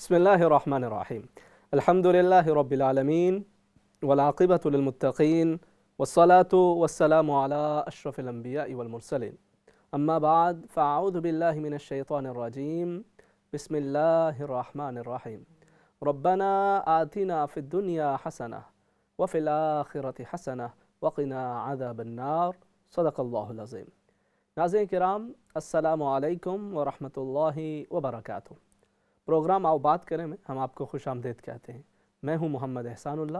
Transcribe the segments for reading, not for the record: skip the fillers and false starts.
بسم الله الرحمن الرحيم. الحمد لله رب العالمين والعاقبة للمتقين والصلاة والسلام على أشرف الأنبياء والمرسلين. أما بعد فأعوذ بالله من الشيطان الرجيم. بسم الله الرحمن الرحيم. ربنا آتنا في الدنيا حسنة وفي الآخرة حسنة وقنا عذاب النار. صدق الله العظيم. ناظرین کرام، السلام علیکم ورحمۃ اللہ وبرکاتہ۔ پروگرام آؤ بات کریں میں ہم آپ کو خوش آمدید کہتے ہیں۔ میں ہوں محمد احسان اللہ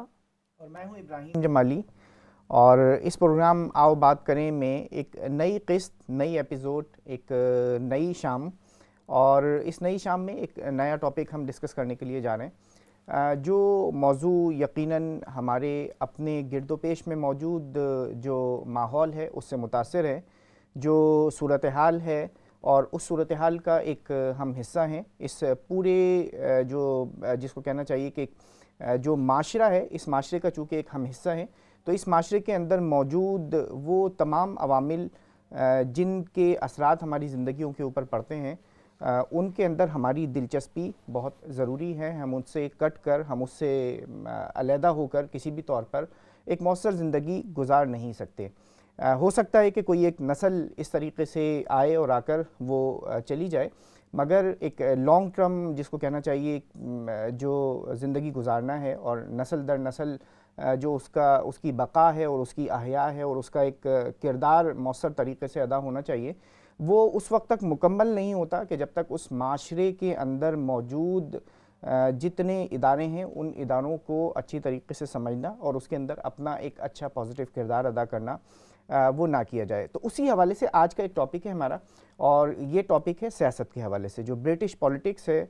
اور میں ہوں ابراہیم جمالی، اور اس پروگرام آؤ بات کریں میں ایک نئی قسط، نئی ایپیزوڈ، ایک نئی شام، اور اس نئی شام میں ایک نیا ٹاپک ہم ڈسکس کرنے کے لیے جا رہے ہیں، جو موضوع یقیناً ہمارے اپنے گرد و پیش میں موجود جو ماحول ہے اس سے متاثر ہے، جو صورتحال ہے اور اس صورتحال کا ایک ہم حصہ ہیں۔ اس پورے جو جس کو کہنا چاہیے کہ جو معاشرہ ہے، اس معاشرے کا چونکہ ایک ہم حصہ ہیں، تو اس معاشرے کے اندر موجود وہ تمام عوامل جن کے اثرات ہماری زندگیوں کے اوپر پڑتے ہیں، ان کے اندر ہماری دلچسپی بہت ضروری ہے۔ ہم ان سے کٹ کر، ہم اس سے علیحدہ ہو کر کسی بھی طور پر ایک مؤثر زندگی گزار نہیں سکتے۔ ہو سکتا ہے کہ کوئی ایک نسل اس طریقے سے آئے اور آ کر وہ چلی جائے، مگر ایک لانگ ٹرم جس کو کہنا چاہیے جو زندگی گزارنا ہے، اور نسل در نسل جو اس کی بقا ہے اور اس کی احیاء ہے اور اس کا ایک کردار مؤثر طریقے سے ادا ہونا چاہیے، وہ اس وقت تک مکمل نہیں ہوتا کہ جب تک اس معاشرے کے اندر موجود جتنے ادارے ہیں ان اداروں کو اچھی طریقے سے سمجھنا اور اس کے اندر اپنا ایک اچھا پازیٹیو کردار ادا کرنا وہ نہ کیا جائے۔ تو اسی حوالے سے آج کا ایک ٹاپک ہے ہمارا، اور یہ ٹاپک ہے سیاست کے حوالے سے، جو برٹش پولیٹکس ہے،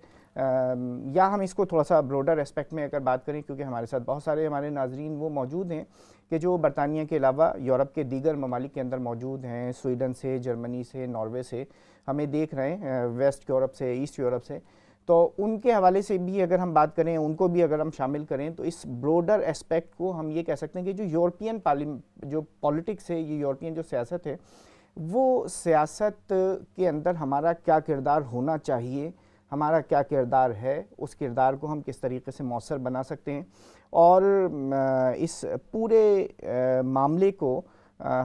یا ہم اس کو تھوڑا سا بروڈر اسپیکٹ میں اگر بات کریں، کیونکہ ہمارے ساتھ بہت سارے ہمارے ناظرین وہ موجود ہیں کہ جو برطانیہ کے علاوہ یورپ کے دیگر ممالک کے اندر موجود ہیں، سویڈن سے، جرمنی سے، ناروے سے ہمیں دیکھ رہے ہیں، ویسٹ یورپ سے، ایسٹ یورپ سے، تو ان کے حوالے سے بھی اگر ہم بات کریں، ان کو بھی اگر ہم شامل کریں، تو اس بروڈر اسپیکٹ کو ہم یہ کہہ سکتے ہیں کہ جو یورپین جو پولیٹکس ہے، یہ یورپین جو سیاست ہے، وہ سیاست کے اندر ہمارا کیا کردار ہونا چاہیے، ہمارا کیا کردار ہے، اس کردار کو ہم کس طریقے سے مؤثر بنا سکتے ہیں، اور اس پورے معاملے کو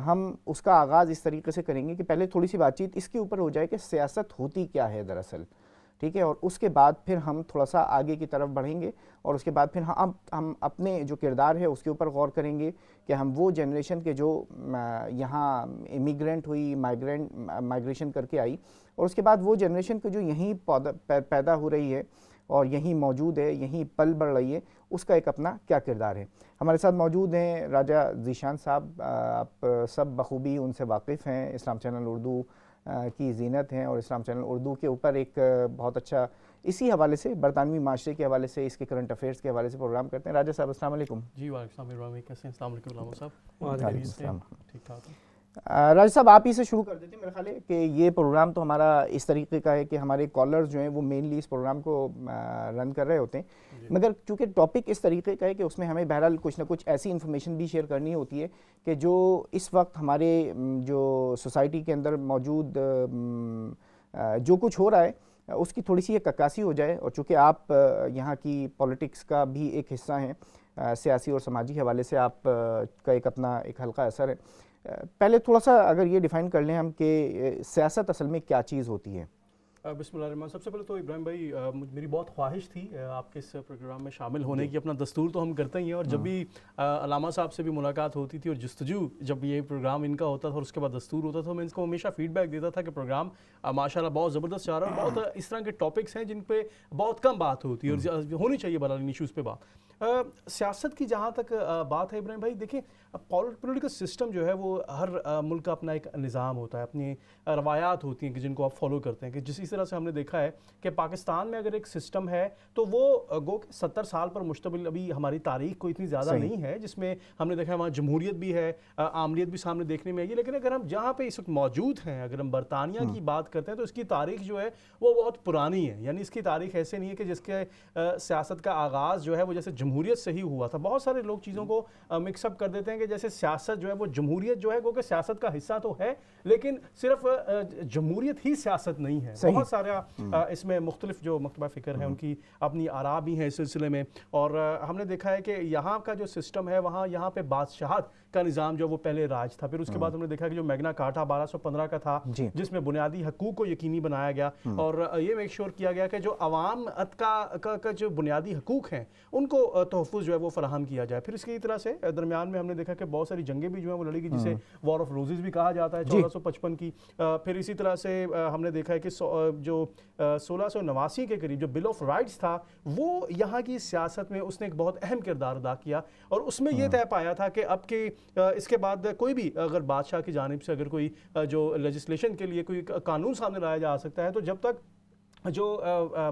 ہم اس کا آغاز اس طریقے سے کریں گے کہ پہلے تھوڑی سی بات چیت اس کے اوپر ہو جائے کہ سیاست ہوتی کیا ہے دراصل، ٹھیک ہے، اور اس کے بعد پھر ہم تھوڑا سا آگے کی طرف بڑھیں گے، اور اس کے بعد پھر ہم اپنے جو کردار ہے اس کے اوپر غور کریں گے کہ ہم وہ جنریشن کے جو یہاں امیگرینٹ ہوئی، مائگریشن کر کے آئی، اور اس کے بعد وہ جنریشن کے جو یہیں پیدا ہو رہی ہے اور یہیں موجود ہے، یہیں پل بڑھ رہی ہے، اس کا ایک اپنا کیا کردار ہے۔ ہمارے ساتھ موجود ہیں راجہ ذیشان صاحب، آپ سب بخوبی ان سے واقف ہیں، اسلام چینل اردو کی زینت ہیں، اور اسلام چینل اردو کے اوپر ایک بہت اچھا اسی حوالے سے برطانوی معاشرے کے حوالے سے، اس کے کرنٹ افیئرس کے حوالے سے پروگرام کرتے ہیں۔ راجہ صاحب السلام علیکم۔ جی وعلیکم السلام، کیسے ہیں؟ السلام علیکم علامہ صاحب۔ وعلیکم السلام۔ ٹھیک ٹھاک ہے۔ راجہ صاحب آپ ہی سے شروع کر دیتے ہیں، میرا خیال ہے کہ یہ پروگرام تو ہمارا اس طریقے کا ہے کہ ہمارے کالرز جو ہیں وہ مینلی اس پروگرام کو رن کر رہے ہوتے ہیں، مگر چونکہ ٹاپک اس طریقے کا ہے کہ اس میں ہمیں بہرحال کچھ نہ کچھ ایسی انفارمیشن بھی شیئر کرنی ہوتی ہے کہ جو اس وقت ہمارے جو سوسائٹی کے اندر موجود جو کچھ ہو رہا ہے اس کی تھوڑی سی ایک عکاسی ہو جائے، اور چونکہ آپ یہاں کی پولیٹکس کا بھی ایک حصہ ہیں، سیاسی اور سماجی حوالے سے آپ کا ایک اپنا ایک حلقہ اثر ہے، پہلے تھوڑا سا اگر یہ ڈیفائن کر لیں ہم کہ سیاست اصل میں کیا چیز ہوتی ہے۔ بسم اللہ الرحمن۔ سب سے پہلے تو ابراہیم بھائی، میری بہت خواہش تھی آپ کے اس پروگرام میں شامل ہونے کی۔ اپنا دستور تو ہم کرتے ہی ہیں، اور جب بھی علامہ صاحب سے بھی ملاقات ہوتی تھی اور جستجو جب یہ پروگرام ان کا ہوتا تھا اور اس کے بعد دستور ہوتا تھا، میں اس کو ہمیشہ فیڈ بیک دیتا تھا کہ پروگرام ماشاءاللہ بہت زبردست چل رہا ہے، اور بہت اس طرح کے ٹاپکس ہیں جن پہ بہت کم بات ہوتی ہے اور ہونی چاہیے بہرحال ان ایشوز پہ بات۔ سیاست کی جہاں تک بات ہے ابراہیم بھائی، دیکھیں پولیٹیکل سسٹم جو ہے وہ ہر ملک کا اپنا ایک نظام ہوتا ہے، اپنی روایات ہوتی ہیں کہ جن کو آپ فالو کرتے ہیں، کہ جس طرح سے ہم نے دیکھا ہے کہ پاکستان میں اگر ایک سسٹم ہے تو وہ گو کہ 70 سال پر مشتمل ابھی ہماری تاریخ کو اتنی زیادہ نہیں ہے، جس میں ہم نے دیکھا ہے وہاں جمہوریت بھی ہے، عاملیت بھی سامنے دیکھنے میں آئی ہے، لیکن اگر ہم جہاں پہ اس وقت موجود ہیں، اگر ہم برطانیہ کی بات کرتے ہیں تو اس کی تاریخ جو ہے وہ بہت پرانی ہے، یعنی اس کی تاریخ ایسے نہیں ہے کہ جس کے سیاست کا آغاز جو ہے وہ جیسے جمہوریت سے ہی ہوا تھا۔ بہت سارے لوگ چیزوں کو مکس اپ کر دیتے ہیں کہ جیسے سیاست جو ہے وہ جمہوریت جو ہے وہ کہ سیاست کا حصہ تو ہے، لیکن صرف جمہوریت ہی سیاست نہیں ہے، بہت سارا اس میں مختلف جو مکتبہ فکر ہیں ان کی اپنی آراء بھی ہیں اس سلسلے میں، اور ہم نے دیکھا ہے کہ یہاں کا جو سسٹم ہے یہاں پہ بادشاہت کا نظام جو وہ پہلے راج تھا، پھر اس کے بعد ہم نے دیکھا کہ جو میگنا کارٹا 1215 کا تھا جس میں بنیادی حقوق کو یقینی بنایا گیا اور یہ میک شور کیا گیا کہ جو عوام کا جو بنیادی حقوق ہیں ان کو تحفظ جو ہے وہ فراہم کیا جائے۔ پھر اس کی طرح سے درمیان میں ہم نے دیکھا کہ بہت ساری جنگیں بھی جو ہیں وہ لڑی گئی، جسے وار آف روزز بھی کہا جاتا ہے 1455 کی۔ پھر اسی طرح سے ہم نے دیکھا ہے کہ جو 1689 کے قریب جو بل آف رائٹس تھا وہ یہاں کی سیاست میں اس نے ایک بہت اہم کردار ادا کیا، اور اس میں یہ طے پایا تھا کہ اب کے اس کے بعد کوئی بھی اگر بادشاہ کی جانب سے اگر کوئی جو لیجسلیشن کے لیے کوئی قانون سامنے لایا جا سکتا ہے تو جب تک جو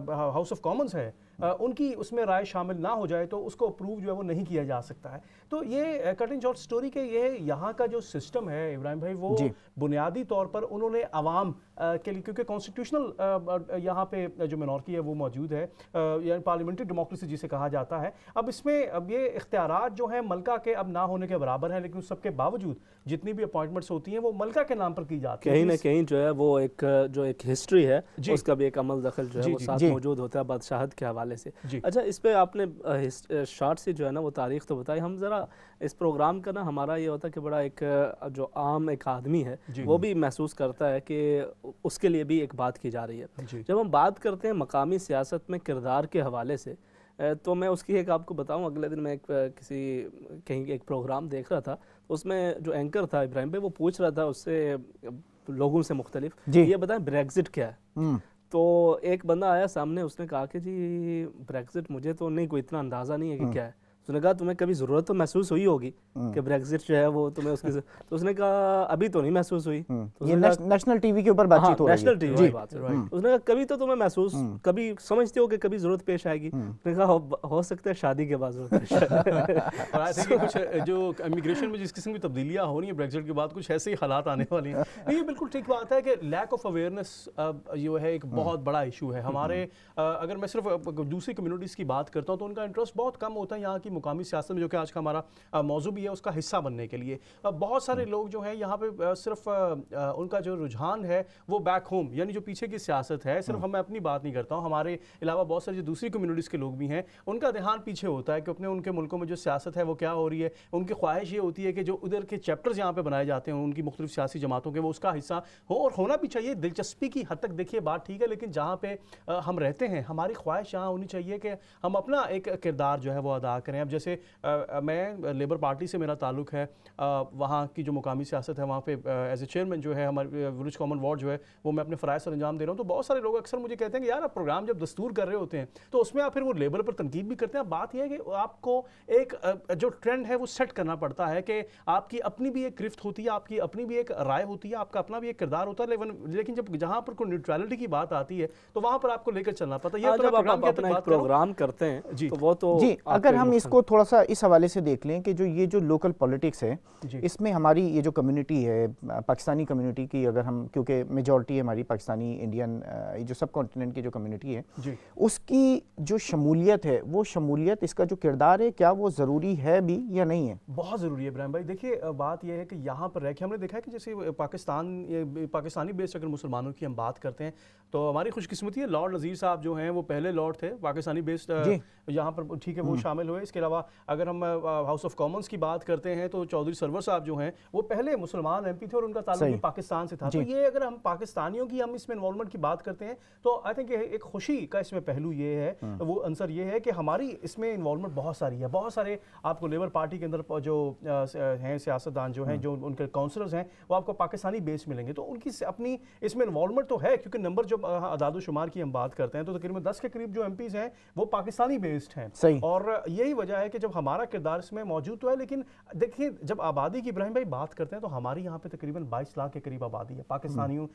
ہاؤس آف کامنز ہے ان کی اس میں رائے شامل نہ ہو جائے تو اس کو اپروو جو ہے وہ نہیں کیا جا سکتا ہے۔ تو یہ کٹ اینڈ شارٹ سٹوری کہ یہ یہاں کا جو سسٹم ہے ابراہیم بھائی وہ بنیادی طور پر انہوں نے عوام کے لیے، کیونکہ کانسٹیٹیوشنل یہاں پہ جو منارکی ہے وہ موجود ہے، یعنی پارلیمنٹری ڈیموکریسی جسے کہا جاتا ہے، اب اس میں اب یہ اختیارات جو ہیں ملکہ کے اب نہ ہونے کے برابر ہیں، لیکن اس سب کے باوجود جتنی بھی اپوائنٹمنٹس ہوتی ہیں وہ ملکہ کے نام پر کی جاتی ہیں، کہیں نہ کہیں جو ہے وہ ایک ہسٹری ہے اس کا بھی ایک عمل دخل جو ہے وہ ساتھ موجود ہوتا ہے بادشاہت کے حوالے سے۔ اچھا، اس پہ آپ نے شارٹ سی جو ہے نا وہ تاریخ تو بتائی، ہم ذرا اس پروگرام کا نا ہمارا یہ ہوتا ہے کہ بڑا ایک جو عام ایک آدمی ہے وہ بھی محسوس کرتا ہے کہ اس کے لیے بھی ایک بات کی جا رہی ہے۔ جب ہم بات کرتے ہیں مقامی سیاست میں کردار کے حوالے سے تو میں اس کی ایک آپ کو بتاؤں، اگلے دن میں کہیں ایک پروگرام دیکھ رہا تھا، اس میں جو اینکر تھا ابراہیم بھائی وہ پوچھ رہا تھا اس سے لوگوں سے مختلف، یہ بتائیں بریگزٹ کیا ہے؟ تو ایک بندہ آیا سامنے، اس نے کہا کہ جی بریگزٹ مجھے تو نہیں کوئی اتنا اندازہ نہیں ہے کہ کیا ہے۔ اس نے کہا تمہیں کبھی ضرورت تو محسوس ہوئی ہوگی کہ بریگزٹ جو ہے وہ تمہیں اس کی، تو اس نے کہا ابھی تو نہیں محسوس ہوئی۔ یہ نیشنل ٹی وی کے اوپر بات چیت ہو رہی ہے، نیشنل ٹی وی کی بات ہے۔ اس نے کہا کبھی تو تمہیں محسوس، کبھی سمجھتے ہو کہ کبھی ضرورت پیش آئے گی؟ اس نے کہا ہو سکتا ہے شادی کے بعد ضرورت پیش آئے۔ اور آئی تھنک کچھ جو امیگریشن میں جس قسم کی تبدیلیاں ہو رہی ہیں بریگزٹ کے بعد کچھ ایسے ہی حالات آنے والی ہیں۔ یہ بالکل ٹھیک بات ہے کہ لیک آف اویئرنیس جو ہے ایک بہت بڑا ایشو ہے ہمارے، اگر میں صرف دوسری کمیونٹیز کی بات کرتا ہوں تو ان کا انٹرسٹ بہت کم ہوتا ہے یہاں کی مقامی سیاست میں، جو کہ آج کا ہمارا موضوع بھی ہے اس کا حصہ بننے کے لیے۔ بہت سارے لوگ جو ہیں یہاں پہ صرف ان کا جو رجحان ہے وہ بیک ہوم، یعنی جو پیچھے کی سیاست ہے، صرف میں اپنی بات نہیں کرتا ہوں، ہمارے علاوہ بہت ساری جو دوسری کمیونٹیز کے لوگ بھی ہیں ان کا دھیان پیچھے ہوتا ہے کہ ان کے ملکوں میں جو سیاست ہے وہ کیا ہو رہی ہے۔ ان کی خواہش یہ ہوتی ہے کہ جو ادھر کے چیپٹرز یہاں پہ بنائے جاتے ہیں ان کی مختلف سیاسی جماعتوں کے، وہ اس کا حصہ ہو، اور ہونا بھی چاہیے دلچسپی کی حد تک۔ دیکھیے بات ٹھیک ہے، لیکن جہاں پہ ہم رہتے ہیں ہماری خواہش یہاں ہونی چاہیے کہ ہم اپنا ایک کردار جو ہے وہ ادا کریں۔ اب جیسے میں لیبر پارٹی سے میرا تعلق ہے، وہاں کی جو مقامی سیاست ہے وہاں پہ ایز اے چیئرمین جو ہے ہمارے ولیج کامن وارڈ جو ہے وہ میں اپنے فرائض سے انجام دے رہا ہوں۔ تو بہت سارے لوگ اکثر مجھے کہتے ہیں کہ یار آپ پروگرام جب دستور کر رہے ہوتے ہیں تو اس میں آپ پھر وہ لیبر پر تنقید بھی کرتے ہیں۔ بات یہ ہے کہ آپ کو ایک جو ٹرینڈ ہے وہ سیٹ کرنا پڑتا ہے کہ آپ کی اپنی بھی ایک گرفت ہوتی ہے، آپ کی اپنی بھی ایک رائے ہوتی ہے، آپ کا اپنا بھی ایک کردار ہوتا ہے، لیکن جب جہاں پر کوئی نیوٹرلٹی کی بات آتی ہے تو وہاں پر آپ کو لے کر چلنا پڑتا ہے۔ یہ جب آپ اپنا ایک پروگرام کرتے ہیں تو وہ تو جی، اگر ہم اس کو تھوڑا سا اس حوالے سے دیکھ لیں کہ جو لوکل پولیٹکس ہے اس میں ہماری یہ جو کمیونٹی ہے پاکستانی کمیونٹی کی، اگر ہم کیونکہ میجورٹی ہے ہماری پاکستانی انڈین جو سب کانٹیننٹ کی جو کمیونٹی ہے اس کی جو شمولیت ہے، وہ شمولیت اس کا جو کردار ہے کیا وہ ضروری ہے بھی یا نہیں ہے؟ بہت ضروری ہے ابراہیم بھائی۔ دیکھیے بات یہ ہے کہ یہاں پر رہ کے ہم نے دیکھا ہے کہ جیسے پاکستانی بیسڈ اگر مسلمانوں کی ہم بات کرتے ہیں تو ہماری خوش قسمتی ہے لارڈ نذیر صاحب جو ہیں وہ پہلے لارڈ تھے پاکستانی بیسڈ یہاں پر، ٹھیک ہے وہ شامل ہوئے۔ اس کے علاوہ اگر ہم ہاؤس آف کامنز کی بات کرتے ہیں تو چودھری سرور صاحب جو ہیں وہ پہلے مسلمان ایم پی تھے اور ان کا تعلق بھی پاکستان سے تھا۔ تو یہ اگر ہم پاکستانیوں کی ہم اس میں انوالومنٹ کی بات کرتے ہیں تو آئی تھنک ایک خوشی کا اس میں پہلو یہ ہے، وہ عنصر یہ ہے کہ ہماری اس میں انوالومنٹ بہت ساری ہے۔ بہت سارے آپ کو لیبر پارٹی کے اندر جو ہیں سیاستدان جو ہیں، جو ان کے کاؤنسلرز ہیں، وہ آپ کو پاکستانی بیس ملیں گے، تو ان کی اپنی اس میں انوالومنٹ تو ہے، کیونکہ نمبر جو اعداد و شمار کی ہم بات کرتے ہیں تو تقریباً 10 کے قریب جو ایم پیز ہیں وہ پاکستانی بیسڈ ہیں، اور یہی وجہ ہے کہ جب ہمارا کردار اس میں موجود تو ہے۔ لیکن دیکھیے جب آبادی کی ابراہیم بھائی بات کرتے ہیں تو ہماری یہاں پہ تقریباً 22 لاکھ کے قریب آبادی ہے پاکستانیوں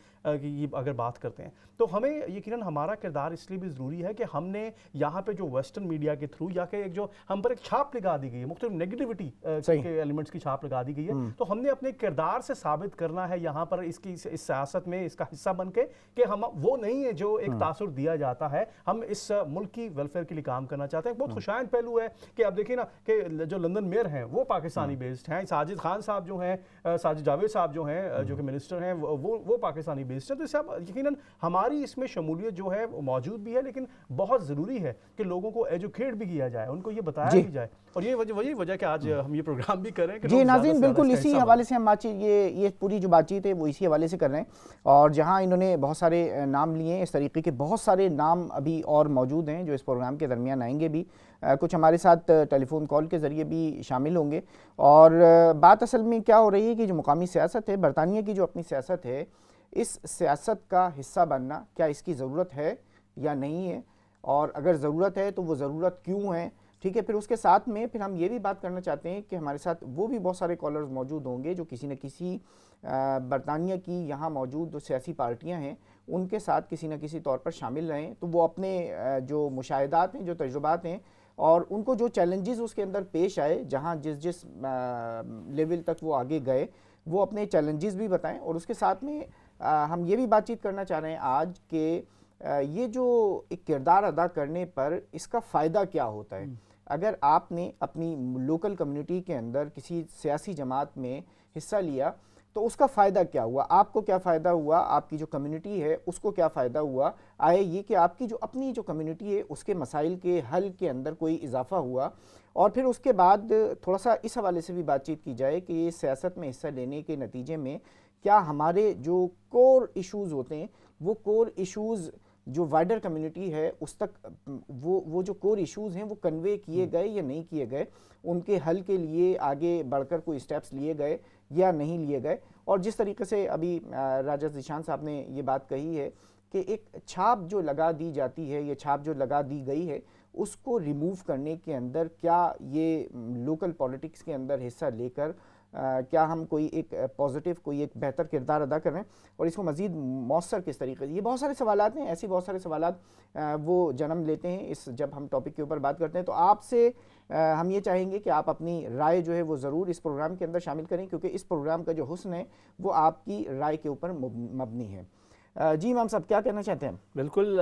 کی اگر بات کرتے ہیں، تو ہمیں یقیناً ہمارا کردار اس لیے بھی ضروری ہے کہ ہم نے یہاں پہ جو ویسٹرن میڈیا کے تھرو یا کہ ایک جو ہم پر ایک چھاپ لگا دی گئی ہے، مختلف نیگیٹیوٹی کے ایلیمنٹس کی چھاپ لگا دی گئی ہے، تو ہم نے اپنے کردار سے ثابت کرنا ہے یہاں پر اس سیاست میں اس کا حصہ بن کے کہ ہم وہ نہیں ہے جو ایک تاثر دیا جاتا ہے، ہم اس ملک کی ویلفیئر کے لیے کام کرنا چاہتے ہیں۔ ایک بہت خوشائند پہلو ہے کہ کہ آپ دیکھیں نا کہ جو لندن میئر ہیں وہ پاکستانی بیسڈ ہیں, ساجد خان صاحب جو ہیں, ساجد جاوید صاحب جو ہیں جو کہ منسٹر ہیں وہ پاکستانی بیسڈ ہیں. تو اس سے اب یقیناً ہماری اس میں شمولیت جو ہے موجود بھی ہے, لیکن بہت ضروری ہے کہ لوگوں کو ایجوکیٹ بھی کیا جائے, ان کو یہ بتایا بھی جائے, اور یہ وہی وجہ کہ آج ہم یہ پروگرام بھی کر رہے ہیں کہ جی ناظرین بالکل اسی حوالے سے ہم یہ پوری جو بات چیت ہے وہ اسی حوالے سے کر رہے ہیں. اور جہاں انہوں نے بہت سارے نام لیے ہیں, اس طریقے کے بہت سارے نام ابھی اور موجود ہیں جو اس پروگرام کے درمیان آئیں گے بھی, کچھ ہمارے ساتھ ٹیلی فون کال کے ذریعے بھی شامل ہوں گے. اور بات اصل میں کیا ہو رہی ہے کہ جو مقامی سیاست ہے, برطانیہ کی جو اپنی سیاست ہے, اس سیاست کا حصہ بننا کیا اس کی ضرورت ہے یا نہیں ہے, اور اگر ضرورت ہے تو وہ ضرورت کیوں ہے. ٹھیک ہے, پھر اس کے ساتھ میں پھر ہم یہ بھی بات کرنا چاہتے ہیں کہ ہمارے ساتھ وہ بھی بہت سارے کالرز موجود ہوں گے جو کسی نہ کسی برطانیہ کی یہاں موجود جو سیاسی پارٹیاں ہیں ان کے ساتھ کسی نہ کسی طور پر شامل رہیں, تو وہ اپنے جو مشاہدات ہیں, جو تجربات ہیں, اور ان کو جو چیلنجز اس کے اندر پیش آئے, جہاں جس لیول تک وہ آگے گئے, وہ اپنے چیلنجز بھی بتائیں. اور اس کے ساتھ میں ہم یہ بھی بات چیت کرنا چاہ رہے ہیں آج کہ یہ جو ایک کردار ادا کرنے پر اس کا فائدہ کیا ہوتا ہے. اگر آپ نے اپنی لوکل کمیونٹی کے اندر کسی سیاسی جماعت میں حصہ لیا تو اس کا فائدہ کیا ہوا, آپ کو کیا فائدہ ہوا, آپ کی جو کمیونٹی ہے اس کو کیا فائدہ ہوا, آئے یہ کہ آپ کی جو اپنی جو کمیونٹی ہے اس کے مسائل کے حل کے اندر کوئی اضافہ ہوا. اور پھر اس کے بعد تھوڑا سا اس حوالے سے بھی بات چیت کی جائے کہ یہ سیاست میں حصہ لینے کے نتیجے میں کیا ہمارے جو کور ایشوز ہوتے ہیں, وہ کور ایشوز جو وائڈر کمیونٹی ہے اس تک وہ جو کور ایشوز ہیں وہ کنوے کیے گئے یا نہیں کیے گئے, ان کے حل کے لیے آگے بڑھ کر کوئی اسٹیپس لیے گئے یا نہیں لیے گئے. اور جس طریقے سے ابھی راجہ ذیشان صاحب نے یہ بات کہی ہے کہ ایک چھاپ جو لگا دی جاتی ہے, یہ چھاپ جو لگا دی گئی ہے, اس کو ریموو کرنے کے اندر کیا یہ لوکل پولیٹکس کے اندر حصہ لے کر کیا ہم کوئی ایک پازیٹیو کوئی ایک بہتر کردار ادا کر رہے ہیں, اور اس کو مزید مؤثر کس طریقے سے. یہ بہت سارے سوالات ہیں, ایسی بہت سارے سوالات وہ جنم لیتے ہیں اس جب ہم ٹاپک کے اوپر بات کرتے ہیں. تو آپ سے ہم یہ چاہیں گے کہ آپ اپنی رائے جو ہے وہ ضرور اس پروگرام کے اندر شامل کریں, کیونکہ اس پروگرام کا جو حسن ہے وہ آپ کی رائے کے اوپر مبنی ہے. جی امام صاحب کیا کہنا چاہتے ہیں؟ بالکل,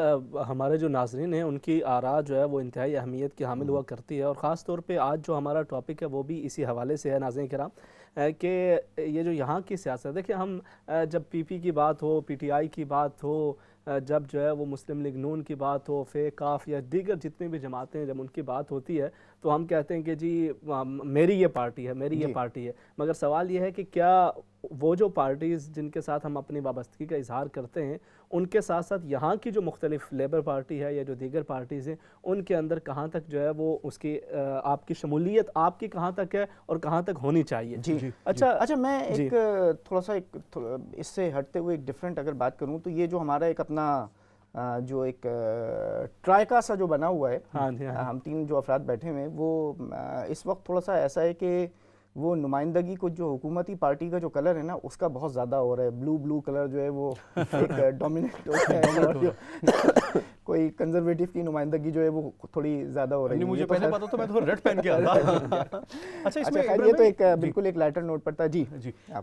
ہمارے جو ناظرین ہیں ان کی آراء جو ہے وہ انتہائی اہمیت کی حامل ہوا کرتی ہے, اور خاص طور پہ آج جو ہمارا ٹاپک ہے وہ بھی اسی حوالے سے ہے ناظرین کرام, کہ یہ جو یہاں کی سیاست, دیکھیں ہم جب پی پی کی بات ہو, پی ٹی آئی کی بات ہو, جب جو ہے وہ مسلم لیگ نون کی بات ہو, فے کاف یا دیگر جتنی بھی جماعتیں ہیں, جب ان کی بات ہوتی ہے تو ہم کہتے ہیں کہ جی میری یہ پارٹی ہے, میری یہ پارٹی ہے. مگر سوال یہ ہے کہ کیا وہ جو پارٹیز جن کے ساتھ ہم اپنی وابستگی کا اظہار کرتے ہیں, ان کے ساتھ ساتھ یہاں کی جو مختلف لیبر پارٹی ہے یا جو دیگر پارٹیز ہیں, ان کے اندر کہاں تک جو ہے وہ اس کی آپ کی شمولیت آپ کی کہاں تک ہے اور کہاں تک ہونی چاہیے. اچھا میں ایک تھوڑا سا اس سے ہٹتے ہوئے ایک ڈیفرنٹ اگر بات کروں تو یہ جو ہمارا ایک اپنا جو ایک ٹرائکا سا جو بنا ہوا ہے, ہم تین جو افراد بیٹھے ہوئے ہیں, وہ اس وقت تھوڑا سا ایسا ہے کہ وہ نمائندگی کو جو حکومتی پارٹی کا جو کلر ہے نا اس کا بہت زیادہ ہو رہا ہے. بلو کلر جو ہے وہ ایک ڈومیننٹ ہوتا ہے, اور کوئی کنزرویٹو کی نمائندگی جو ہے وہ تھوڑی زیادہ ہو رہی ہے. مجھے پہلے پتا تو میں تو ریڈ پہن کے آتا. اچھا اس میں یہ تو ایک بالکل ایک لائٹر نوٹ پر تھا. جی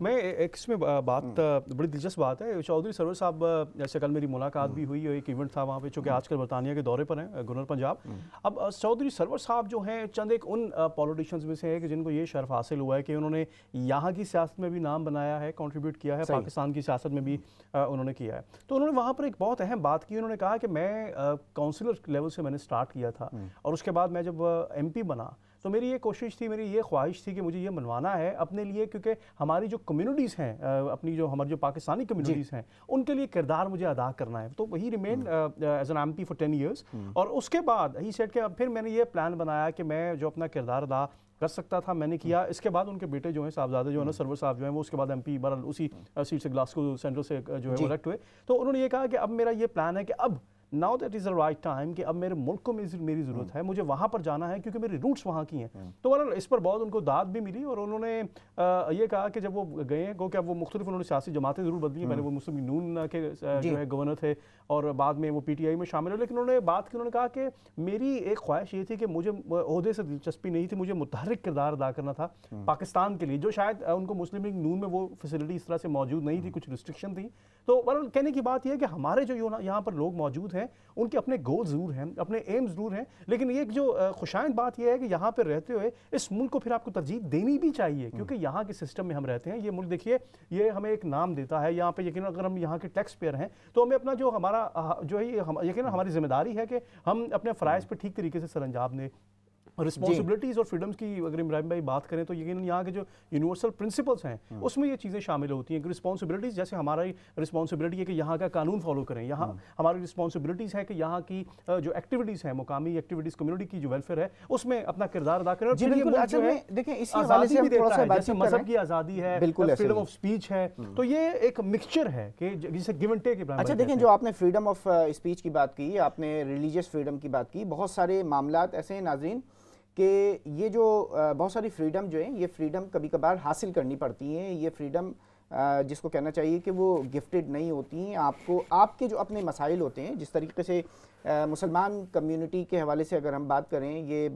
میں ایک اس میں بات بڑی دلچسپ بات ہے. چودھری سرور صاحب جیسے کل میری ملاقات بھی ہوئی, ایک ایونٹ تھا وہاں پہ, چونکہ آج کل برطانیہ کے دورے پر ہیں, گورنر پنجاب. اب چودھری سرور صاحب جو ہیں چند ایک ان پولیٹیشینز میں سے ہیں کہ جن کو یہ شرف حاصل ہوا ہے کہ انہوں نے یہاں کی سیاست میں بھی نام بنایا ہے, کنٹریبیوٹ کیا ہے, پاکستان کی سیاست میں بھی انہوں نے کیا ہے. تو انہوں نے وہاں پر ایک بہت اہم بات کی. انہوں نے کہا کہ میں کونسلر لیول سے میں نے سٹارٹ کیا تھا, اور اس کے بعد میں جب ایم پی بنا تو میری یہ کوشش تھی, میری یہ خواہش تھی کہ مجھے یہ بنوانا ہے اپنے لیے, کیونکہ ہماری جو کمیونٹیز ہیں, اپنی جو ہماری جو پاکستانی کمیونٹیز ہیں, ان کے لیے کردار مجھے ادا کرنا ہے. تو وہی remain as an M P for 10 years. اور اس کے بعد ہی سیٹ کہ پھر میں نے یہ پلان بنایا کہ میں جو اپنا کردار ادا کر سکتا تھا میں نے کیا. اس کے بعد ان کے بیٹے جو ہیں صاحبزادے جو ہیں نا سرور صاحب جو ہیں, وہ اس کے بعد ایم پی بہرحال اسی سیٹ سے گلاسکو سینٹرل سے جو ہے وہ الیکٹ ہوئے. تو انہوں نے یہ کہا کہ اب میرا یہ پلان ہے کہ اب now that is the right time کہ اب میرے ملک کو میری ضرورت ہے, مجھے وہاں پر جانا ہے کیونکہ میری روٹس وہاں کی ہیں. تو بہرحال اس پر بہت ان کو داد بھی ملی, اور انہوں نے یہ کہا کہ جب وہ گئے ہیں گو کہ اب وہ مختلف انہوں نے سیاسی جماعتیں ضرور بدلی ہیں. پہلے وہ مسلم نون کے جو ہے گورنر تھے, اور بعد میں وہ پی ٹی آئی میں شامل ہوئے. لیکن انہوں نے بات کی, انہوں نے کہا کہ میری ایک خواہش یہ تھی کہ مجھے عہدے سے دلچسپی نہیں تھی, مجھے متحرک کردار ادا کرنا تھا پاکستان کے لیے, جو شاید ان کو مسلم لیگ نون میں وہ فیسلٹی اس طرح سے موجود نہیں تھی, کچھ ریسٹرکشن تھی. تو بہرحال کہنے کی بات یہ ہے کہ ہمارے جو یہاں پر لوگ موجود ہیں ہیں, ان کے اپنے گول ضرور ہیں, اپنے ایم ضرور ہیں, لیکن یہ جو خوشائند بات یہ ہے کہ یہاں پہ رہتے ہوئے اس ملک کو پھر آپ کو ترجیح دینی بھی چاہیے, کیونکہ یہاں کے سسٹم میں ہم رہتے ہیں. یہ ملک دیکھیے یہ ہمیں ایک نام دیتا ہے یہاں پہ, یقیناً اگر ہم یہاں کے ٹیکس پیئر ہیں تو ہمیں اپنا جو ہمارا جو ہے یقیناً ہماری ذمہ داری ہے کہ ہم اپنے فرائض پہ ٹھیک طریقے سے سر انجام دیں. رسپانسبلٹیز اور فریڈمز کی اگر ابراہیم بھائی بات کریں تو یقیناً یہاں کے جو یونیورسل پرنسپلس ہیں اس میں یہ چیزیں شامل ہوتی ہیں کہ رسپانسبلٹیز, جیسے ہماری رسپانسبلٹی ہے کہ یہاں کا قانون فالو کریں, یہاں ہماری رسپانسبلٹیز ہے کہ یہاں کی جو ایکٹیویٹیز ہیں, مقامی ایکٹیویٹیز, کمیونٹی کی جو ویلفیئر ہے اس میں اپنا کردار ادا کریں. جی بالکل. اچھا دیکھیں اسی حوالے سے ہم تھوڑا سا بات جیسے مذہب کی آزادی ہے, فریڈم آف اسپیچ ہے, تو یہ ایک مکسچر ہے کہ جسے گیو اینڈ ٹیک. اچھا دیکھیں جو آپ نے فریڈم آف اسپیچ کی بات کی, آپ نے ریلیجیس فریڈم کی بات کی, بہت سارے معاملات ایسے ہیں ناظرین کہ یہ جو بہت ساری فریڈم جو ہیں, یہ فریڈم کبھی کبھار حاصل کرنی پڑتی ہیں. یہ فریڈم جس کو کہنا چاہیے کہ وہ گفٹڈ نہیں ہوتی ہیں. آپ کو آپ کے جو اپنے مسائل ہوتے ہیں, جس طریقے سے مسلمان کمیونٹی کے حوالے سے اگر ہم بات کریں, یہ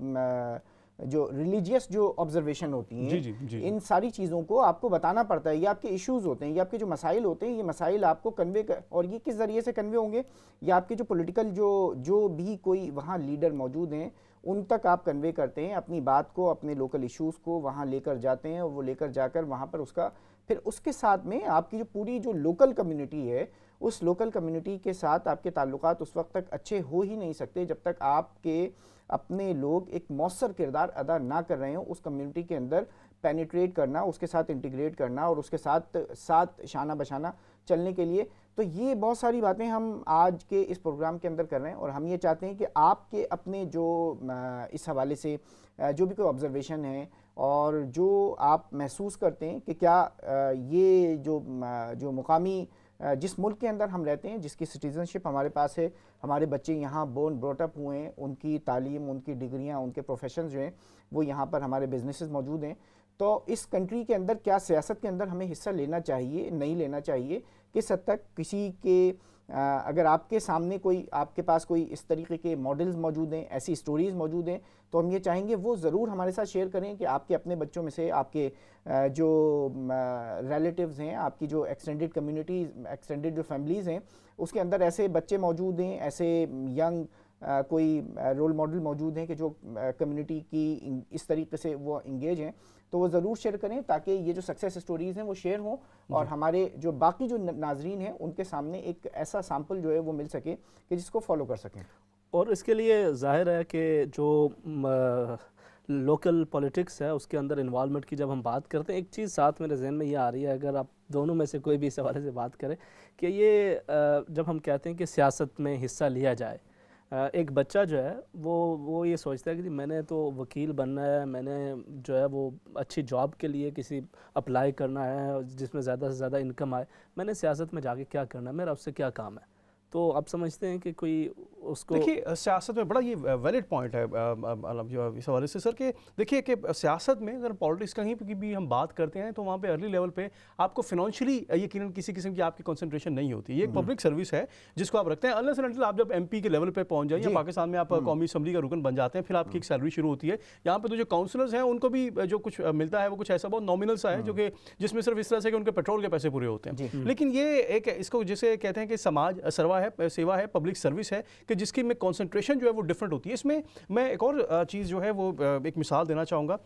جو ریلیجیس جو آبزرویشن ہوتی ہیں, ان ساری چیزوں کو آپ کو بتانا پڑتا ہے. یہ آپ کے ایشوز ہوتے ہیں, یہ آپ کے جو مسائل ہوتے ہیں, یہ مسائل آپ کو کنوے اور یہ کس ذریعے سے کنوے ہوں گے, یہ آپ کے جو پولیٹیکل جو بھی کوئی وہاں لیڈر موجود ہیں ان تک آپ کنوے کرتے ہیں اپنی بات کو, اپنے لوکل ایشوز کو وہاں لے کر جاتے ہیں, اور وہ لے کر جا کر وہاں پر اس کا پھر اس کے ساتھ میں آپ کی جو پوری جو لوکل کمیونٹی ہے, اس لوکل کمیونٹی کے ساتھ آپ کے تعلقات اس وقت تک اچھے ہو ہی نہیں سکتے جب تک آپ کے اپنے لوگ ایک مؤثر کردار ادا نہ کر رہے ہوں اس کمیونٹی کے اندر پینیٹریٹ کرنا, اس کے ساتھ انٹیگریٹ کرنا اور اس کے ساتھ شانہ بشانہ چلنے کے لیے. تو یہ بہت ساری باتیں ہم آج کے اس پروگرام کے اندر کر رہے ہیں, اور ہم یہ چاہتے ہیں کہ آپ کے اپنے جو اس حوالے سے جو بھی کوئی آبزرویشن ہے اور جو آپ محسوس کرتے ہیں کہ کیا یہ جو مقامی جس ملک کے اندر ہم رہتے ہیں, جس کی سٹیزنشپ ہمارے پاس ہے, ہمارے بچے یہاں بورن بروٹ اپ ہوئے ہیں, ان کی تعلیم, ان کی ڈگریاں, ان کے پروفیشنز جو ہیں وہ یہاں پر ہمارے بزنسز موجود ہیں, تو اس کنٹری کے اندر کیا سیاست کے اندر ہمیں حصہ لینا چاہیے, نہیں لینا چاہیے, کس حد تک کسی کے اگر آپ کے سامنے کوئی, آپ کے پاس کوئی اس طریقے کے ماڈلز موجود ہیں, ایسی سٹوریز موجود ہیں, تو ہم یہ چاہیں گے وہ ضرور ہمارے ساتھ شیئر کریں کہ آپ کے اپنے بچوں میں سے آپ کے جو ریلیٹیوز ہیں, آپ کی جو ایکسٹینڈڈ کمیونٹیز, ایکسٹینڈڈ جو فیملیز ہیں, اس کے اندر ایسے بچے موجود ہیں, ایسے ینگ کوئی رول ماڈل موجود ہیں کہ جو کمیونٹی کی اس طریقے سے وہ انگیج ہیں, تو وہ ضرور شیئر کریں تاکہ یہ جو سکسیس سٹوریز ہیں وہ شیئر ہوں اور ہمارے جو باقی جو ناظرین ہیں ان کے سامنے ایک ایسا سیمپل جو ہے وہ مل سکے کہ جس کو فالو کر سکیں. اور اس کے لیے ظاہر ہے کہ جو لوکل پولیٹکس ہے اس کے اندر انوالومنٹ کی جب ہم بات کرتے ہیں, ایک چیز ساتھ میرے ذہن میں یہ آ رہی ہے, اگر آپ دونوں میں سے کوئی بھی اس حوالے سے بات کرے کہ یہ جب ہم کہتے ہیں کہ سیاست میں حصہ لیا جائے, ایک بچہ جو ہے وہ یہ سوچتا ہے کہ میں نے تو وکیل بننا ہے, میں نے جو ہے وہ اچھی جاب کے لیے کسی اپلائی کرنا ہے جس میں زیادہ سے زیادہ انکم آئے, میں نے سیاست میں جا کے کیا کرنا ہے, میرا اس سے کیا کام ہے. تو آپ سمجھتے ہیں کہ کوئی اس کو دیکھیے سیاست میں بڑا یہ ویلڈ پوائنٹ ہے اس حوالے سے سر, کہ دیکھیے کہ سیاست میں اگر پالیٹکس کہیں کی بھی ہم بات کرتے ہیں تو وہاں پہ ارلی لیول پہ آپ کو فائنینشلی یقیناً کسی قسم کی آپ کی کنسنٹریشن نہیں ہوتی. یہ ایک پبلک سروس ہے جس کو آپ رکھتے ہیں, انلیس اینڈ انٹل آپ جب ایم پی کے لیول پہ پہنچ جائیں یا پاکستان میں آپ قومی اسمبلی کا رکن بن جاتے ہیں, پھر آپ کی ایک سیلری شروع ہوتی ہے. یہاں پہ تو جو کاؤنسلرز ہیں ان کو بھی جو کچھ ملتا ہے وہ کچھ ایسا بہت نامنل سا ہے جو کہ جس میں صرف اس طرح سے کہ ان کے پیٹرول کے پیسے پورے ہوتے ہیں. لیکن یہ ایک اس کو جسے کہتے ہیں کہ سماج سروا ہے, سیوا ہے, پبلک سروس ہے, کہ جس کی میں کنسنٹریشن جو ہے وہ ڈفرنٹ ہوتی ہے. اس میں میں ایک اور چیز جو ہے وہ ایک مثال دینا چاہوں گا.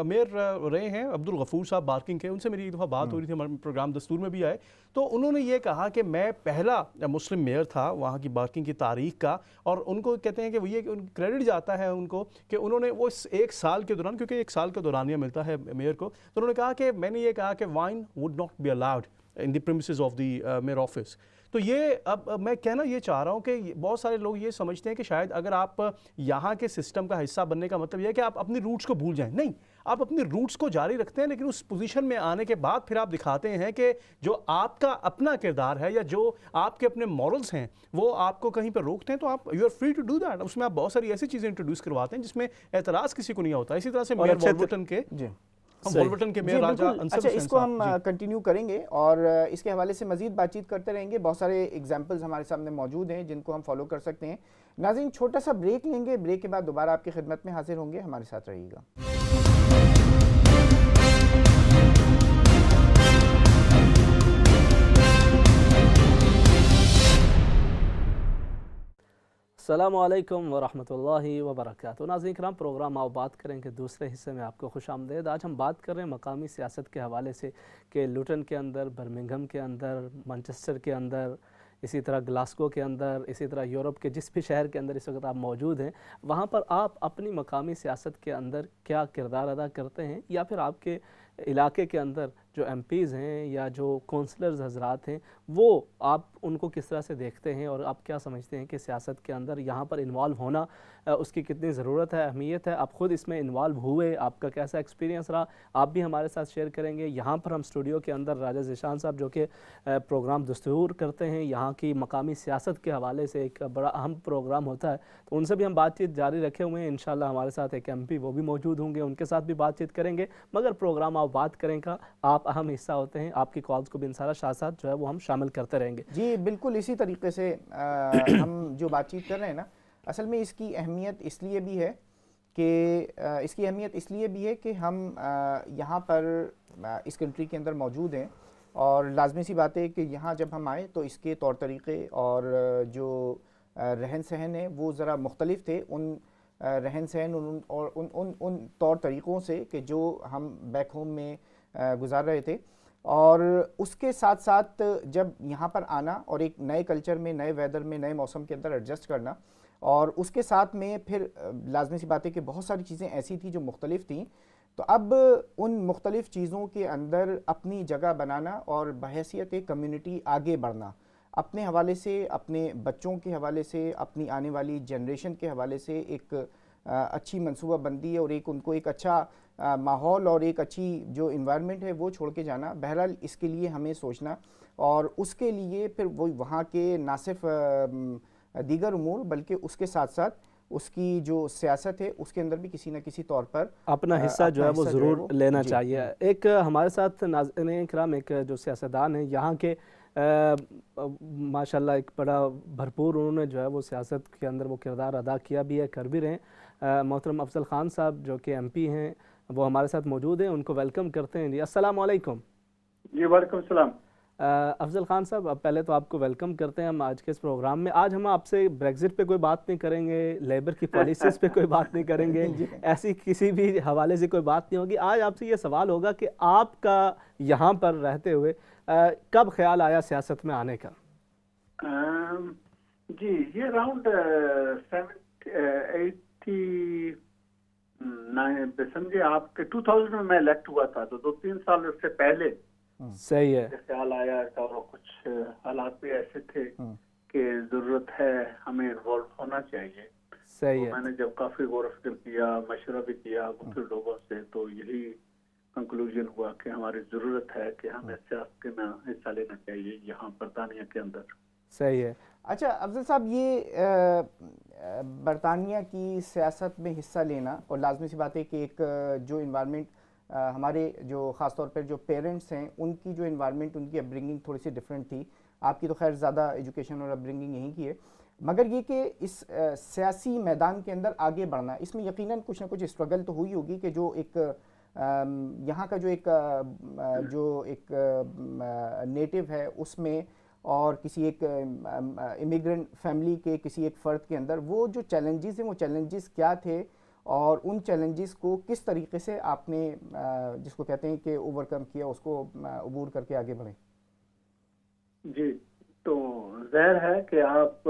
میئر رہے ہیں عبدالغفور صاحب بارکنگ کے, ان سے میری ایک دفعہ بات ہو رہی تھی, ہمارے پروگرام دستور میں بھی آئے, تو انہوں نے یہ کہا کہ میں پہلا مسلم میئر تھا وہاں کی بارکنگ کی تاریخ کا, اور ان کو کہتے ہیں کہ وہ یہ کریڈٹ جاتا ہے ان کو کہ انہوں نے وہ اس ایک سال کے دوران, کیونکہ ایک سال کا دورانیہ ملتا ہے میئر کو, تو انہوں نے کہا کہ میں نے یہ کہا کہ wine would not be allowed in the premises of the mayor office. تو یہ اب میں کہنا یہ چاہ رہا ہوں کہ بہت سارے لوگ یہ سمجھتے ہیں کہ شاید اگر آپ یہاں کے سسٹم کا حصہ بننے کا مطلب یہ ہے کہ آپ اپنی روٹس کو بھول جائیں. نہیں, آپ اپنی روٹس کو جاری رکھتے ہیں, لیکن اس پوزیشن میں آنے کے بعد پھر آپ دکھاتے ہیں کہ جو آپ کا اپنا کردار ہے یا جو آپ کے اپنے مورلز ہیں وہ آپ کو کہیں پہ روکتے ہیں, تو آپ you are free to do that. اس میں آپ بہت ساری ایسی چیزیں انٹروڈیوس کرواتے ہیں جس میں اعتراض کسی کو نہیں ہوتا. اسی طرح سے میئر وولورٹن کے اچھا اس کو ہم کنٹینیو کریں گے اور اس کے حوالے سے مزید بات چیت کرتے رہیں گے. بہت سارے ایگزامپلز ہمارے سامنے موجود ہیں جن کو ہم فالو کر سکتے ہیں. ناظرین چھوٹا سا بریک لیں گے, بریک کے بعد دوبارہ آپ کی خدمت میں حاضر ہوں گے, ہمارے ساتھ رہیے گا. अस्सलामु अलैकुम वरहमतुल्लाहि वबरकातुहू। नाज़रीन किराम, प्रोग्राम आओ बात करें के दूसरे हिस्से में आपको खुश आमदेद। आज हम बात कर रहे हैं मकामी सियासत के हवाले से कि लुटन के अंदर, बर्मिंघम के अंदर, मैनचेस्टर के अंदर, इसी तरह ग्लासगो के अंदर, इसी तरह यूरोप के जिस भी शहर के अंदर इस वक्त आप मौजूद हैं, वहाँ पर आप अपनी मकामी सियासत के अंदर क्या किरदार अदा करते हैं, या फिर आपके इलाके के अंदर जो एमपीज़ हैं या जो काउंसलर्स हजरात हैं वो आप उनको किस तरह से देखते हैं, और आप क्या समझते हैं कि सियासत के अंदर यहाँ पर इन्वॉल्व होना उसकी कितनी ज़रूरत है, अहमियत है। आप ख़ुद इसमें इन्वॉल्व हुए, आपका कैसा एक्सपीरियंस रहा, आप भी हमारे साथ शेयर करेंगे। यहाँ पर हम स्टूडियो के अंदर राजा ज़ीशान साहब जो कि प्रोग्राम दस्तूर करते हैं, यहाँ की मकामी सियासत के हवाले से एक बड़ा अहम प्रोग्राम होता है, तो उनसे भी हम बातचीत जारी रखे हुए हैं। इंशाल्लाह हमारे साथ एक MP वो भी मौजूद होंगे, उनके साथ भी बातचीत करेंगे। मगर प्रोग्राम आप बात करें का आप अहम हिस्सा होते हैं, आपकी कॉल्स को भी इंशाल्लाह साथ साथ जो है वो हम शामिल करते रहेंगे। जी बिल्कुल, इसी तरीके से हम जो बातचीत कर रहे हैं ना, असल में इसकी अहमियत इसलिए भी है कि हम यहाँ पर इस कंट्री के अंदर मौजूद हैं, और लाजमी सी बात है कि यहाँ जब हम आए तो इसके तौर तरीक़े और जो रहन सहन है वो ज़रा मुख्तलिफ थे उन रहन सहन और उन तौर तरीक़ों से कि जो हम बैक होम में गुजार रहे थे। और उसके साथ साथ जब यहाँ पर आना और एक नए कल्चर में, नए वेदर में, नए मौसम के अंदर एडजस्ट करना, और उसके साथ में फिर लाजमी सी बात है कि बहुत सारी चीज़ें ऐसी थी जो मुख्तलिफ थी, तो अब उन मुख्तलिफ चीज़ों के अंदर अपनी जगह बनाना और बहैसियत एक कम्युनिटी आगे बढ़ना, अपने हवाले से, अपने बच्चों के हवाले से, अपनी आने वाली जनरेशन के हवाले से एक अच्छी मनसूबा बंदी और एक उनको एक अच्छा माहौल और एक अच्छी जो इन्वायरमेंट है वो छोड़ के जाना। बहरहाल इसके लिए हमें सोचना, और उसके लिए फिर वो वहाँ के ना सिर्फ दीगर उमूर बल्कि उसके साथ साथ उसकी जो सियासत है उसके अंदर भी किसी न किसी तौर पर अपना हिस्सा जो है वो ज़रूर लेना चाहिए। एक हमारे साथ नाज़रीन इकराम एक जो सियासतदान है यहाँ के माशाल्लाह एक बड़ा भरपूर उन्होंने जो है वो सियासत के अंदर वो किरदार अदा किया भी है, कर भी रहे हैं। मोहतरम अफजल ख़ान साहब जो कि MP हैं वो हमारे साथ मौजूद हैं, उनको वेलकम करते हैं। जी अस्सलाम वालेकुम। जी वालेकुम सलाम। अफजल ख़ान साहब, अब पहले तो आपको वेलकम करते हैं हम आज के इस प्रोग्राम में। आज हम आपसे ब्रेग्जिट पे कोई बात नहीं करेंगे, लेबर की पॉलिसीज़ पे कोई बात नहीं करेंगे, ऐसी किसी भी हवाले से कोई बात नहीं होगी। आज आपसे ये सवाल होगा कि आपका यहाँ पर रहते हुए कब ख्याल आया सियासत में आने का? जी ये अराउंड 89 समझे आपके 2000 में मैं इलेक्ट हुआ था, तो 2-3 साल उससे पहले सही है ख्याल आया। और कुछ हालात भी ऐसे थे कि जरूरत है, हमें इन्वॉल्व होना चाहिए। सही तो है। मैंने जब काफी गौर फिक्र किया, मशवरा भी किया मुख्य लोगों से, तो यही कंक्लूजन हुआ कि हमारी जरूरत है कि हमें सियासत में हिस्सा लेना चाहिए यहाँ बरतानिया के अंदर। सही है। अच्छा अफजल साहब, ये बरतानिया की सियासत में हिस्सा लेना, और लाजमी सी बात है कि एक जो इन्वायरमेंट हमारे जो ख़ास तौर पर जो पेरेंट्स हैं उनकी जो इन्वायरमेंट, उनकी अपब्रिंगिंग थोड़ी सी डिफरेंट थी। आपकी तो खैर ज़्यादा एजुकेशन और अपब्रिंगिंग यहीं की है, मगर ये कि इस सियासी मैदान के अंदर आगे बढ़ना, इसमें यकीनन कुछ ना कुछ स्ट्रगल तो हुई होगी कि जो एक यहाँ का जो एक नेटिव है उसमें और किसी एक इमिग्रेंट फैमिली के किसी एक फ़र्द के अंदर वो जो चैलेंजेस हैं वो चैलेंजेस क्या थे, और उन चैलेंजेस को किस तरीके से आपने जिसको कहते हैं कि ओवरकम किया, उसको अबूर करके आगे बढ़े? जी, तो ज़ाहिर है कि आप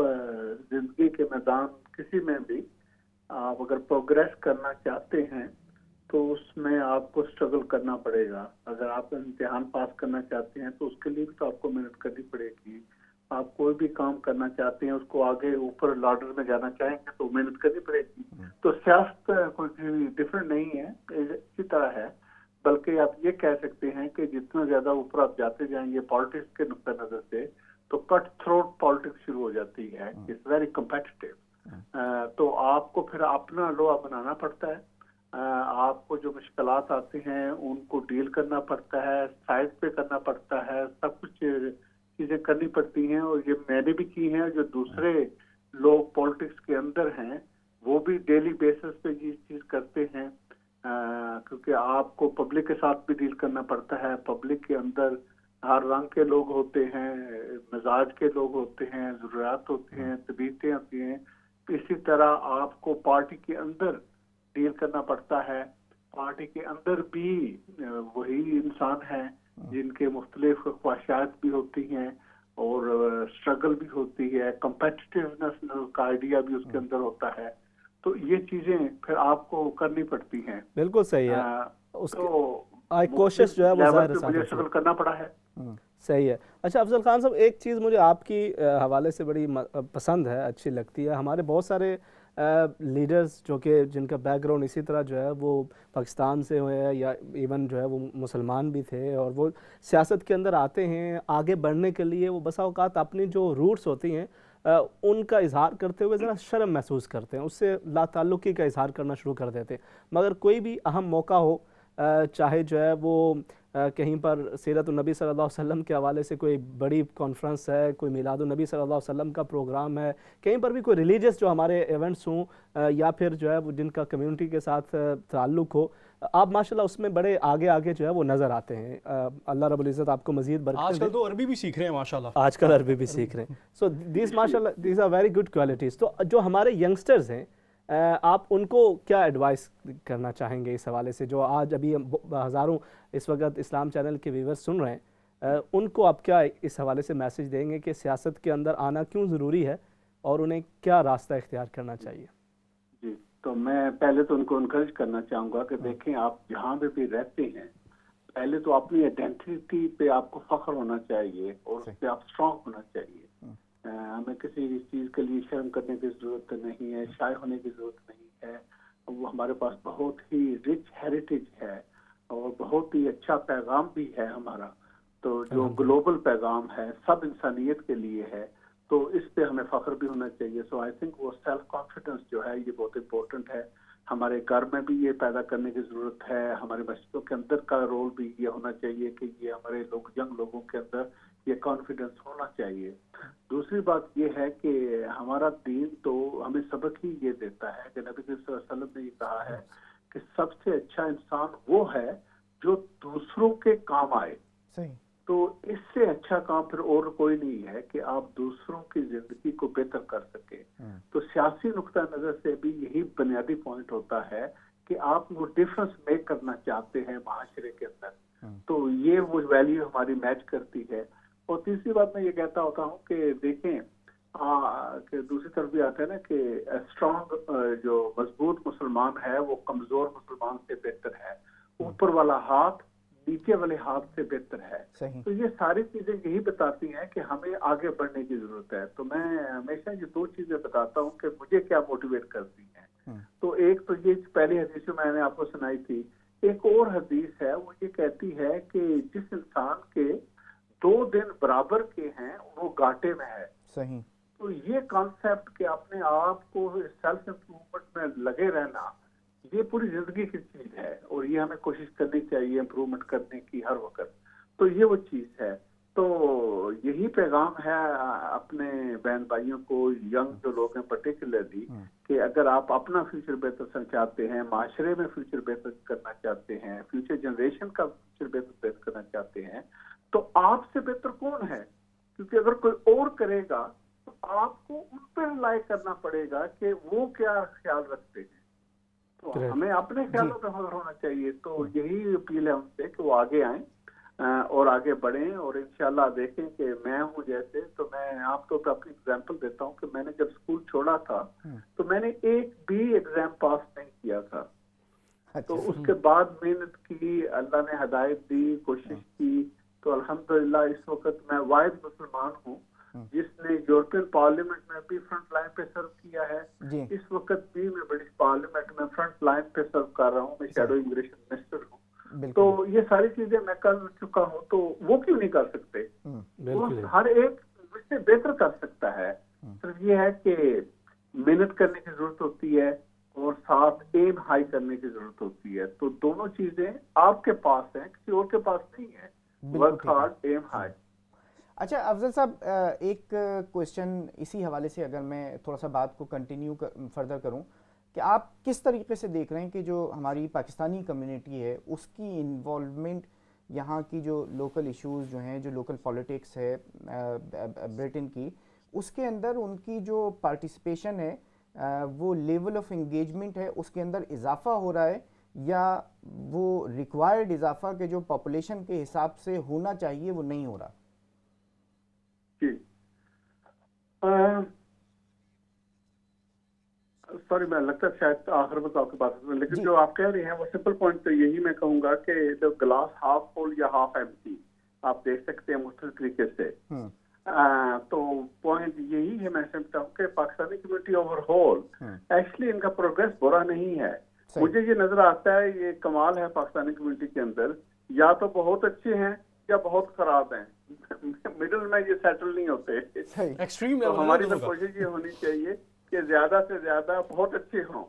जिंदगी के मैदान किसी में भी आप अगर प्रोग्रेस करना चाहते हैं तो उसमें आपको स्ट्रगल करना पड़ेगा। अगर आप इम्तिहान पास करना चाहते हैं तो उसके लिए भी तो आपको मेहनत करनी पड़ेगी। आप कोई भी काम करना चाहते हैं, उसको आगे ऊपर लॉडर में जाना चाहेंगे तो मेहनत करनी पड़ेगी। तो सियासत कोई डिफरेंट नहीं है, इसी तरह है। बल्कि आप ये कह सकते हैं कि जितना ज्यादा ऊपर आप जाते जाएंगे पॉलिटिक्स के नुक्ता नजर से, तो कट थ्रोट पॉलिटिक्स शुरू हो जाती है। It's very competitive. तो आपको फिर अपना लोहा बनाना पड़ता है। आपको जो मुश्किलात आते हैं उनको डील करना पड़ता है, साइड पे करना पड़ता है, सब कुछ चीजें करनी पड़ती हैं। और ये मैंने भी की हैं, जो दूसरे लोग पॉलिटिक्स के अंदर हैं वो भी डेली बेसिस पे ये चीज करते हैं। क्योंकि आपको पब्लिक के साथ भी डील करना पड़ता है। पब्लिक के अंदर हर रंग के लोग होते हैं, मिजाज के लोग होते हैं, जरूरत होती हैं, तबीयतें होती हैं। इसी तरह आपको पार्टी के अंदर डील करना पड़ता है। पार्टी के अंदर भी वही इंसान हैं जिनके मुख्तलिफ ख्वाहिशात भी होती हैं और स्ट्रगल भी होती है, कम्पेटिटिवनेस का आइडिया भी उसके अंदर होता है। तो ये चीज़ें फिर आपको करनी पड़ती हैं। बिल्कुल सही है। तो कोशिश जो है वो ज़ाहिर मुझे स्ट्रगल करना पड़ा है। सही है। अच्छा अफजल खान साहब, एक चीज़ मुझे आपकी हवाले से बड़ी पसंद है, अच्छी लगती है। हमारे बहुत सारे लीडर्स जो कि जिनका बैकग्राउंड इसी तरह जो है वो पाकिस्तान से हुए हैं या इवन जो है वो मुसलमान भी थे, और वो सियासत के अंदर आते हैं आगे बढ़ने के लिए, वो बसा औकात अपनी जो रूट्स होती हैं उनका इजहार करते हुए ज़रा शर्म महसूस करते हैं, उससे लाताल्लुकी का इजहार करना शुरू कर देते हैं। मगर कोई भी अहम मौका हो, चाहे जो है वो कहीं पर सीरत नबी सल्लल्लाहु अलैहि वसल्लम के हवाले से कोई बड़ी कॉन्फ्रेंस है, कोई मिलादुन नबी सल्लल्लाहु अलैहि वसल्लम का प्रोग्राम है, कहीं पर भी कोई रिलीजियस जो हमारे इवेंट्स हों या फिर जो है वो जिनका कम्युनिटी के साथ ताल्लुक़ हो, आप माशाल्लाह उसमें बड़े आगे आगे जो है वो नज़र आते हैं। अल्लाह रब्बुल इज़्ज़त आपको मज़ीद बरकत दे। आजकल तो अरबी भी सीख रहे हैं माशाल्लाह। आजकल अरबी भी सीख रहे हैं। सो दिस माशाल्लाह this are very good qualities. तो जो हमारे यंगस्टर्स हैं, आप उनको क्या एडवाइस करना चाहेंगे इस हवाले से, जो आज अभी हज़ारों इस वक्त इस्लाम चैनल के व्यूअर्स सुन रहे हैं, उनको आप क्या इस हवाले से मैसेज देंगे कि सियासत के अंदर आना क्यों ज़रूरी है और उन्हें क्या रास्ता इख्तियार करना चाहिए? जी, तो मैं पहले तो उनको इनकरेज करना चाहूँगा कि देखें, आप जहाँ पे भी रहते हैं, पहले तो अपनी आइडेंटिटी पे आपको फख्र होना चाहिए और उस पर आप स्ट्रॉन्ग होना चाहिए। हमें किसी चीज़ के लिए शर्म करने की ज़रूरत नहीं है, शाय होने की ज़रूरत नहीं है। वो हमारे पास बहुत ही रिच हेरिटेज है और बहुत ही अच्छा पैगाम भी है हमारा, तो जो ग्लोबल पैगाम है सब इंसानियत के लिए है, तो इस पे हमें फख्र भी होना चाहिए। सो आई थिंक वो सेल्फ कॉन्फिडेंस जो है ये बहुत इम्पोर्टेंट है। हमारे घर में भी ये पैदा करने की ज़रूरत है, हमारे मस्जिदों के अंदर का रोल भी ये होना चाहिए कि ये हमारे लोग यंग लोगों के अंदर ये कॉन्फिडेंस होना चाहिए। दूसरी बात ये है कि हमारा दीन तो हमें सबक ही ये देता है कि नबी सल्लल्लाहु अलैहि वसल्लम ने ये कहा है कि सबसे अच्छा इंसान वो है जो दूसरों के काम आए। सही। तो इससे अच्छा काम फिर और कोई नहीं है कि आप दूसरों की जिंदगी को बेहतर कर सके। तो सियासी नुक्ता नजर से भी यही बुनियादी पॉइंट होता है कि आप वो डिफरेंस मेक करना चाहते हैं माशरे के अंदर, तो ये वो वैल्यू हमारी मैच करती है। और तीसरी बात मैं ये कहता होता हूँ कि देखें कि दूसरी तरफ भी आता है ना कि स्ट्रॉन्ग जो मजबूत मुसलमान है वो कमजोर मुसलमान से बेहतर है, ऊपर वाला हाथ नीचे वाले हाथ से बेहतर है। तो ये सारी चीजें यही बताती हैं कि हमें आगे बढ़ने की जरूरत है। तो मैं हमेशा ये दो चीजें बताता हूँ कि मुझे क्या मोटिवेट करती हैं। तो एक तो ये पहली हदीस जो मैंने आपको सुनाई थी, एक और हदीस है वो ये कहती है कि जिस इंसान के 2 दिन बराबर के हैं वो घाटे में है। सही। तो ये कॉन्सेप्ट कि अपने आप को सेल्फ इम्प्रूवमेंट में लगे रहना, ये पूरी जिंदगी की चीज है और ये हमें कोशिश करनी चाहिए इम्प्रूवमेंट करने की हर वक्त। तो ये वो चीज है। तो यही पैगाम है अपने बहन भाइयों को, यंग जो लोग हैं पर्टिकुलरली, कि अगर आप अपना फ्यूचर बेहतर चाहते हैं, माशरे में फ्यूचर बेहतर करना चाहते हैं, फ्यूचर जनरेशन का फ्यूचर बेहतर करना चाहते हैं, तो आपसे बेहतर कौन है? क्योंकि अगर कोई और करेगा तो आपको उन पर रिलाई करना पड़ेगा कि वो क्या ख्याल रखते हैं। तो हमें अपने ख्यालों पे फख्र होना चाहिए। तो यही अपील है उनसे कि वो आगे आएं और आगे बढ़ें। और इंशाल्लाह देखें कि मैं हूँ जैसे, तो मैं आपको तो अपनी एग्जांपल देता हूँ कि मैंने जब स्कूल छोड़ा था तो मैंने एक भी एग्जाम पास नहीं किया था। तो उसके बाद मेहनत की, अल्लाह ने हिदायत दी, कोशिश की, तो अल्हम्दुलिल्लाह इस वक्त मैं वाहिद मुसलमान हूँ जिसने यूरोपियन पार्लियामेंट में भी फ्रंट लाइन पे सर्व किया है। इस वक्त भी मैं ब्रिटिश पार्लियामेंट में फ्रंट लाइन पे सर्व कर रहा हूँ। मैं शैडो इमिग्रेशन मिनिस्टर हूँ। तो ये सारी चीजें मैं कर चुका हूँ, तो वो क्यों नहीं कर सकते? वो हर एक मुझसे बेहतर कर सकता है। सिर्फ ये है कि मेहनत करने की जरूरत होती है और साथ एम हाई करने की जरूरत होती है। तो दोनों चीजें आपके पास हैं, किसी और के पास नहीं है। Work hard, aim high. अच्छा अफजल साहब, एक क्वेश्चन इसी हवाले से अगर मैं थोड़ा सा बात को कंटिन्यू फर्दर करूं कि आप किस तरीके से देख रहे हैं कि जो हमारी पाकिस्तानी कम्युनिटी है उसकी इन्वॉल्वमेंट यहाँ की जो लोकल इश्यूज़ जो हैं, जो लोकल पॉलिटिक्स है ब्रिटेन की, उसके अंदर उनकी जो पार्टिसिपेशन है وہ لیول آف انگیجمنٹ ہے اس کے اندر اضافہ ہو رہا ہے یا وہ ریکوائرڈ اضافہ کے جو پاپولیشن کے حساب سے ہونا چاہیے وہ نہیں ہو رہا؟ جی سوری میں لگتا ہے شاید آخر میں تو آپ کے پاس، لیکن جو آپ کہہ رہے ہیں وہ سمپل پوائنٹ تو یہی میں کہوں گا کہ گلاس ہاف فل یا ہاف ایمپٹی آپ دیکھ سکتے ہیں مختلف طریقے سے. تو پوائنٹ یہی ہے، میں سمجھتا ہوں کہ Pakistani community over whole actually ان کا پروگریس برا نہیں ہے. مجھے یہ نظر آتا ہے یہ کمال ہے پاکستانی کمیونٹی کے اندر، یا تو بہت اچھے ہیں یا بہت خراب ہیں، مڈل میں یہ سیٹل نہیں ہوتے. تو ہماری تو کوشش یہ ہونی چاہیے کہ زیادہ سے زیادہ بہت اچھے ہوں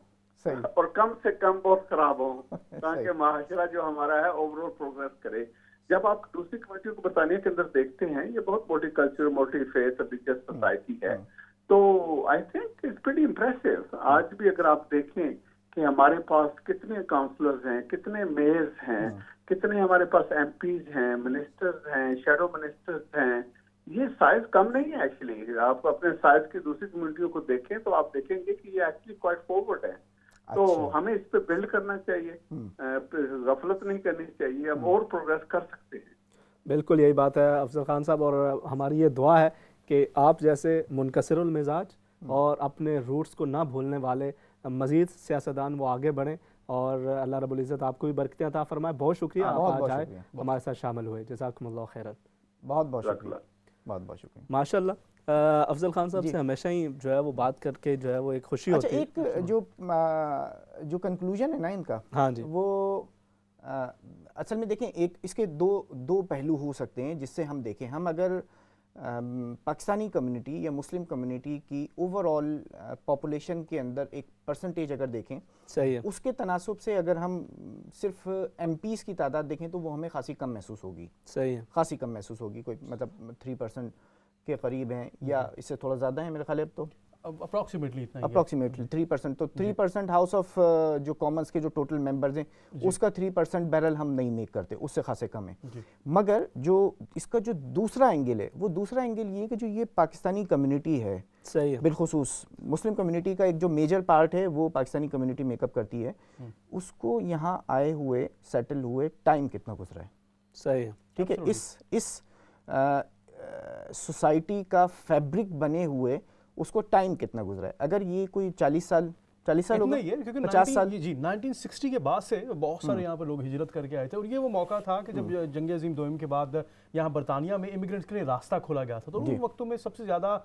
اور کم سے کم بہت خراب ہوں، تاکہ معاشرہ جو ہمارا ہے اوور آل پروگریس کرے. جب آپ دوسری کمیونٹیوں کو برطانیہ کے اندر دیکھتے ہیں، یہ بہت multi culture multi faith religious society ہے، تو I think it's pretty impressive. آج بھی اگر آپ دیکھیں کہ ہمارے پاس کتنے کاؤنسلرز ہیں، کتنے میئرز ہیں، کتنے ہمارے پاس ایم پیز ہیں، منسٹرز ہیں، شیڈو منسٹرز ہیں، یہ سائز کم نہیں ہے ایکچولی. آپ اپنے سائز کی دوسری کمیونٹیوں کو دیکھیں تو آپ دیکھیں گے کہ یہ ایکچولی کوائٹ فارورڈ ہے. تو ہمیں اس پہ بلڈ کرنا چاہیے، غفلت نہیں کرنی چاہیے، ہم اور پروگریس کر سکتے ہیں. بالکل یہی بات ہے افضل خان صاحب، اور ہماری یہ دعا ہے کہ آپ جیسے منکسر المزاج اور اپنے روٹس کو نہ بھولنے والے مزید سیاستدان وہ آگے بڑھیں، اور اللہ رب العزت آپ کو بھی برکتیں عطا فرمائے. بہت شکریہ آپ آج آئے، ہمارے ساتھ شامل ہوئے. جزاکم اللہ خیرا. بہت بہت شکریہ، بہت بہت شکریہ. ماشاء اللہ. افضل خان صاحب سے ہمیشہ ہی جو ہے وہ بات کر کے جو ہے وہ ایک خوشی ہوتی ہے. ایک جو کنکلوژن ہے نا ان کا، ہاں جی، وہ اصل میں دیکھیں ایک اس کے دو پہلو ہو سکتے ہیں جس سے ہم دیکھیں. ہم اگر پاکستانی کمیونٹی یا مسلم کمیونٹی کی اوور آل پاپولیشن کے اندر ایک پرسنٹیج اگر دیکھیں، صحیح ہے، اس کے تناسب سے اگر ہم صرف ایم پیز کی تعداد دیکھیں تو وہ ہمیں خاصی کم محسوس ہوگی. صحیح ہے، خاصی کم محسوس ہوگی. کوئی مطلب 3% کے قریب ہیں یا اس سے تھوڑا زیادہ ہیں میرے خیال ہے. اب تو اپروکسیمیٹلی 3%. تو 3% ہاؤس آف جو کامنس کے جو ٹوٹل ممبرز ہیں اس کا 3% بہرحال ہم نہیں میک کرتے، اس سے خاصے کم ہیں. مگر جو اس کا جو دوسرا اینگل ہے، وہ دوسرا اینگل یہ ہے کہ جو یہ پاکستانی کمیونٹی ہے، صحیح ہے، بالخصوص مسلم کمیونٹی کا ایک جو میجر پارٹ ہے وہ پاکستانی کمیونٹی میک اپ کرتی ہے، اس کو یہاں آئے ہوئے سیٹل ہوئے ٹائم کتنا گزرا ہے. صحیح ہے، ٹھیک ہے. اس سوسائٹی کا فیبرک بنے ہوئے اس کو ٹائم کتنا گزرا ہے. اگر یہ کوئی 40 سال ہوگا، 50 سال. جی 1960 کے بعد سے بہت سارے یہاں پر لوگ ہجرت کر کے آئے تھے، اور یہ وہ موقع تھا کہ جب جنگ عظیم دوم کے بعد یہاں برطانیہ میں امیگرینٹس کے لیے راستہ کھولا گیا تھا. تو ان وقتوں میں سب سے زیادہ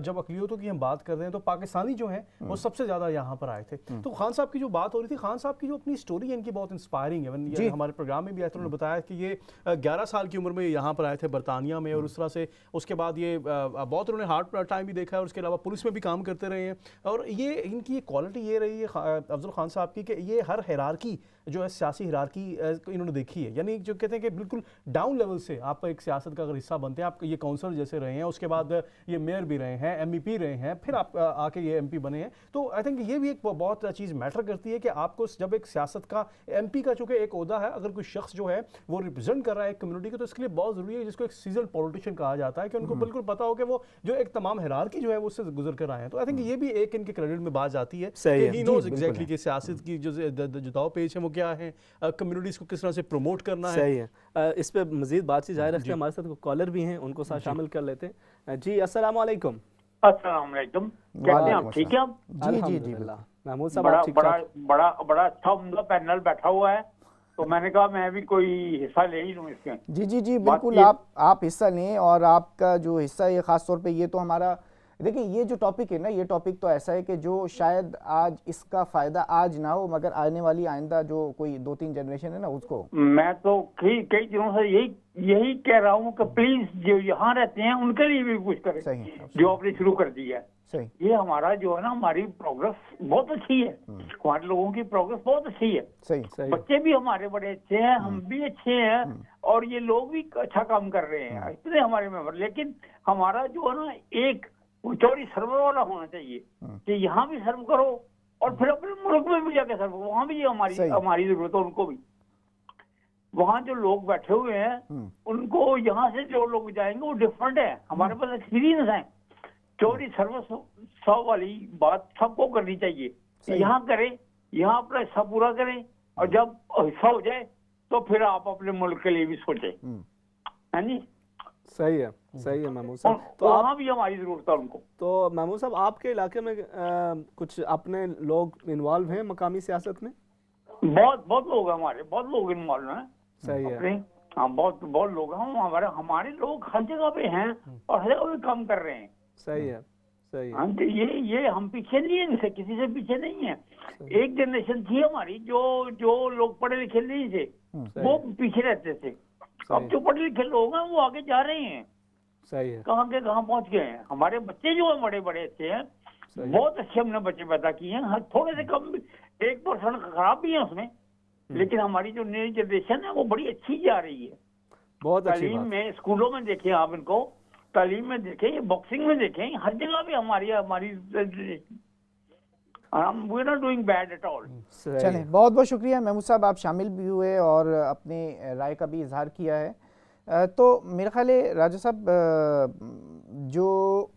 جب اقلیتوں کی ہم بات کر رہے ہیں تو پاکستانی جو ہیں وہ سب سے زیادہ یہاں پر آئے تھے. تو خان صاحب کی جو بات ہو رہی تھی، خان صاحب کی جو اپنی اسٹوری ہے ان کی بہت انسپائرنگ ہے. ہمارے پروگرام میں بھی انہوں نے بتایا کہ یہ 11 سال کی عمر میں یہاں پر آئے تھے برطانیہ میں، اور اس طرح سے اس کے بعد یہ بہت انہوں نے ہارڈ ٹائم بھی دیکھا ہے، اور اس کے علاوہ پولیس میں بھی کام کرتے رہے ہیں. اور یہ ان کی کوالٹی یہ رہی ہے افضل خان صاحب کی کہ یہ ہر ہیرارکی جو ہے سیاسی ہیرارکی انہوں نے دیکھی ہے. یعنی جو کہتے ہیں کہ بالکل ڈاؤن لیول سے آپ ایک سیاست کا اگر حصہ بنتے ہیں، آپ یہ کونسلر جیسے رہے ہیں، اس کے بعد یہ میئر بھی رہے ہیں، ایم ای پی رہے ہیں، پھر آپ آ کے یہ ایم پی بنے ہیں. تو آئی تھنک یہ بھی ایک بہت چیز میٹر کرتی ہے کہ آپ کو جب ایک سیاست کا ایم پی کا چونکہ ایک عہدہ ہے، اگر کوئی شخص جو ہے وہ ریپرزینٹ کر رہا ہے ایک کمیونٹی کو، تو اس کے لیے بہت ضروری ہے جس کو ایک سیزن پولیٹیشین کہا جاتا ہے کہ ان کو بالکل پتا ہو کہ وہ جو ایک تمام ہیرارکی جو ہے وہ اس سے گزر کر آئے ہیں. تو آئی تھنک یہ بھی ایک ان کے کریڈٹ میں بات جاتی ہے کہ ہی نوز ایگزیکٹلی کہ سیاست کی جو جداؤ پیچ ہیں وہ کیا ہیں، کمیونٹیز کو کس طرح سے پروموٹ کرنا ہے. صحیح ہے. اس پہ مزید بات چیت جاری رکھتے ہیں. ہمارے ساتھ کالر بھی ہیں، ان کو ساتھ شامل کر لیتے ہیں. جی السلام علیکم. السلام علیکم، کیسے ہیں آپ؟ ٹھیک ہے آپ؟ جی محمود صاحب بڑا اچھا عمدہ پینل بیٹھا ہوا ہے، تو میں نے کہا میں بھی کوئی حصہ لے ہی لوں اس کے. جی بالکل آپ حصہ لیں. اور آپ کا جو حصہ ہے خاص طور پہ یہ تو ہمارا دیکھیں یہ جو ٹاپک ہے نا، یہ ٹاپک تو ایسا ہے کہ جو شاید آج اس کا فائدہ آج نہ ہو، مگر آنے والی آئندہ جو کوئی 2-3 جنریشن ہے نا اس کو. میں تو کئی دنوں سے یہی کہہ رہا ہوں کہ پلیز جو یہاں رہتے ہیں ان کے لیے بھی کچھ کریں. جو آپ نے شروع کر دی ہے، یہ ہمارا جو ہے نا، ہماری پروگرس بہت اچھی ہے، ہمارے لوگوں کی پروگرس بہت اچھی ہے. بچے بھی ہمارے بڑے اچھے ہیں، ہم بھی اچھے ہیں، اور یہ لوگ بھی اچھا کام کر رہے ہیں اتنے ہمارے ممبر. لیکن ہمارا جو ہے نا ایک چوری سرور والا ہونا چاہیے کہ یہاں بھی سرو کرو اور پھر اپنے ملک میں بھی جا کے سرو، وہاں بھی ہماری ضرورت ہے. ان کو بھی وہاں جو لوگ بیٹھے ہوئے ہیں ان کو، یہاں سے جو لوگ جائیں گے وہ ڈفرنٹ ہے. ہمارے پاس ایکسپیرینس ہے चोरी सर्वस्व वाली बात सबको करनी चाहिए, यहाँ करें, यहाँ अपना हिस्सा पूरा करें, और जब हिस्सा हो जाए तो फिर आप अपने मुल्क के लिए भी सोचें, है नी? सही है, सही है महमूद साहब। तो वहाँ भी हमारी जरूरत है उनको। तो महमूद साहब, आपके इलाके में कुछ अपने लोग इन्वॉल्व हैं मकामी सियासत में? बहुत लोग हैं हमारे, बहुत लोग इन्वॉल्व हैं। सही है। हाँ, बहुत लोग हैं हमारे लोग हर जगह पे हैं और हर जगह पे काम कर रहे हैं। सही है, सही है। हाँ, तो ये हम पीछे नहीं है इनसे, किसी से पीछे नहीं है। एक जनरेशन थी हमारी जो लोग पढ़े लिखे नहीं थे, वो पीछे रहते थे। अब जो पढ़े लिखे लोग हैं वो आगे जा रहे हैं। सही है। कहाँ के कहाँ पहुँच गए हैं। हमारे बच्चे जो है बड़े बड़े अच्छे हैं, बहुत अच्छे हमने बच्चे पैदा किए हैं। थोड़े से कम 1% खराब भी है उसमें, लेकिन हमारी जो नई जनरेशन है वो बड़ी अच्छी जा रही है। बहुत अच्छी तालीम में, स्कूलों में देखें आप इनको, तालीम में देखें, बॉक्सिंग में देखें, हर जगह पे हमारी we're not doing bad at all। चलें, बहुत बहुत शुक्रिया महमूद साहब, आप शामिल भी हुए और अपने राय का भी इजहार किया है। तो मेरा ख्याल है राजा साहब, जो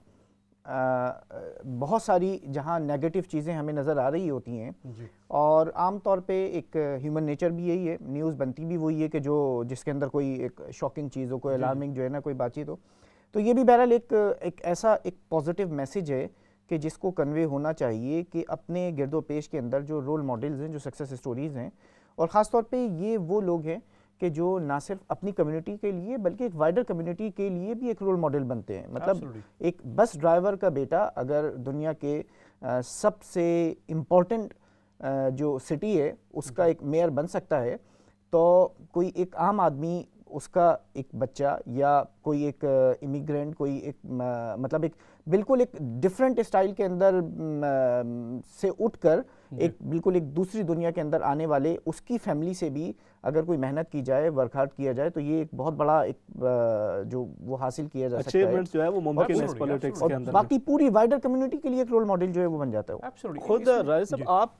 बहुत सारी जहाँ नेगेटिव चीज़ें हमें नज़र आ रही होती हैं, और आम तौर पे एक ह्यूमन नेचर भी यही है, न्यूज़ बनती भी वही है कि जिसके अंदर कोई एक शॉकिंग चीज़ हो, कोई अलार्मिंग जो है ना कोई बातचीत हो, तो ये भी बहरहाल एक ऐसा एक पॉजिटिव मैसेज है कि जिसको कन्वे होना चाहिए कि अपने गिरदो पेश के अंदर जो रोल मॉडल्स हैं, जो सक्सेस स्टोरीज़ हैं, और ख़ास तौर पे ये वो लोग हैं कि जो ना सिर्फ अपनी कम्युनिटी के लिए बल्कि एक वाइडर कम्युनिटी के लिए भी एक रोल मॉडल बनते हैं। मतलब एक बस ड्राइवर का बेटा अगर दुनिया के सबसे इम्पोर्टेंट जो सिटी है उसका एक मेयर बन सकता है, तो कोई एक आम आदमी, उसका एक बच्चा या कोई एक इमिग्रेंट, कोई एक मतलब एक बिल्कुल एक डिफरेंट स्टाइल के अंदर से उठकर एक बिल्कुल एक दूसरी दुनिया के अंदर आने वाले उसकी फैमिली से भी अगर कोई मेहनत की जाए, वर्क हार्ड किया जाए, तो ये एक बहुत बड़ा एक जो वो हासिल किया जा सकता है, जो है वो मुमकिन है इस पॉलिटिक्स के अंदर। बाकी पूरी वाइडर कम्युनिटी के लिए एक रोल मॉडल जो है वो बन जाता है। खुद राजा साहब, आप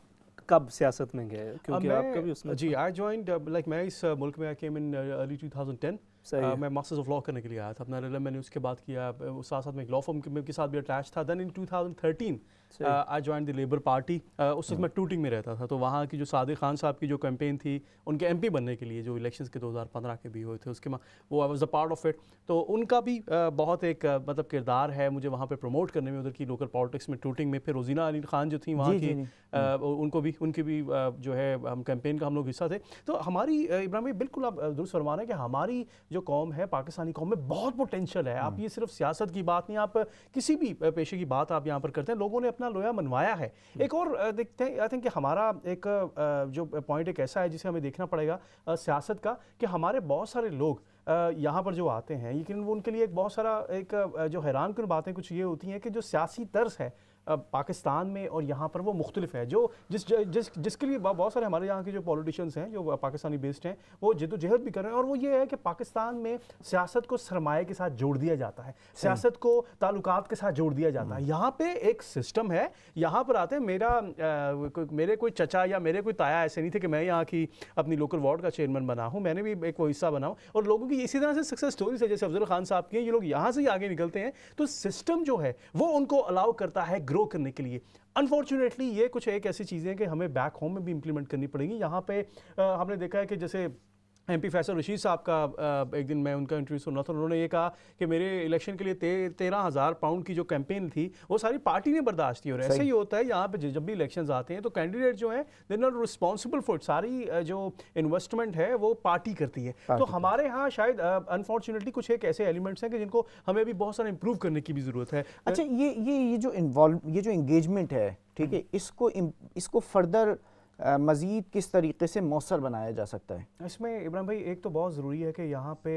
कब सियासत में गए? क्योंकि आप कभी उसमें जी, आई जॉइंड लाइक मैं इस मुल्क में आई केम इन अर्ली 2010। मैं मास्टर्स ऑफ लॉ करने के लिए आया था अपना LLM मैंने उसके बाद किया, साथ साथ में एक लॉ फर्म के साथ भी अटैच था। Then in 2013 I joined the Labour Party. उस वक्त मैं टूटिंग में रहता था, तो वहाँ की जो सादिक खान साहब की जो कैंपेन थी उनके MP बनने के लिए, जो इलेक्शंस के 2015 के भी हुए थे, उसके वो I was a part of it. तो उनका भी बहुत एक मतलब किरदार है मुझे वहाँ पे प्रमोट करने में, उधर की लोकल पॉलिटिक्स में टूटिंग में। फिर रोजीना अली खान जो थी वहाँ की, उनकी भी जो है हम कैंपेन का हम लोग हिस्सा थे। तो हमारी इब्राहिम भाई बिल्कुल आप दुरुस्त फरमा रहे हैं कि हमारी जो कौम है, पाकिस्तानी कौम में बहुत पोटेंशियल है। आप ये सिर्फ सियासत की बात नहीं, आप किसी भी पेशे की बात आप यहाँ पर करते हैं, लोगों ने अपना लोया मनवाया है। एक और देखते हैं, आई थिंक कि हमारा एक जो पॉइंट एक ऐसा है जिसे हमें देखना पड़ेगा सियासत का, कि हमारे बहुत सारे लोग यहाँ पर जो आते हैं, लेकिन वो उनके लिए एक बहुत सारा एक जो हैरान कुन बातें कुछ ये होती हैं कि जो सियासी तर्ज है पाकिस्तान में और यहाँ पर वो मुख्तलिफ है। जो जिसके लिए बहुत सारे हमारे यहाँ के जो पॉलिटिशियंस हैं जो पाकिस्तानी बेस्ड हैं, वो जद्दोजहद भी कर रहे हैं, और वो ये है कि पाकिस्तान में सियासत को सरमाए के साथ जोड़ दिया जाता है, सियासत को ताल्लुकात के साथ जोड़ दिया जाता है। यहाँ पे एक सिस्टम है, यहाँ पर आते हैं, मेरे कोई चचा या मेरे कोई ताया ऐसे नहीं थे कि मैं यहाँ की अपनी लोकल वार्ड का चेयरमैन बना हूँ, मैंने भी एक वो हिस्सा बना हूँ। और लोगों की इसी तरह से सक्सेस स्टोरीज है, जैसे अफजल खान साहब की, ये लोग यहाँ से ही आगे निकलते हैं, तो सिस्टम जो है वो उनको अलाउ करता है ग्रो करने के लिए। अनफॉर्चुनेटली ये कुछ एक ऐसी चीज़ें कि हमें बैक होम में भी इंप्लीमेंट करनी पड़ेगी। यहाँ पे हमने देखा है कि जैसे MP फैसल रशीद साहब का एक दिन मैं उनका इंटरव्यू सुन रहा था, उन्होंने ये कहा कि मेरे इलेक्शन के लिए 13,000 पाउंड की जो कैंपेन थी वो सारी पार्टी ने बर्दाश्त की। और ऐसे ही होता है यहाँ पे जब भी इलेक्शंस आते हैं तो कैंडिडेट जो है they are not responsible for, सारी जो इन्वेस्टमेंट है वो पार्टी करती है। तो हमारे यहाँ शायद अनफॉर्चुनेटली कुछ एक ऐसे एलिमेंट्स हैं कि जिनको हमें अभी बहुत सारा इंप्रूव करने की भी ज़रूरत है। अच्छा, ये जो एंगेजमेंट है, ठीक है, इसको फर्दर मज़ीद किस तरीके से मौसर बनाया जा सकता है? इसमें इब्राहिम भाई एक तो बहुत ज़रूरी है कि यहाँ पे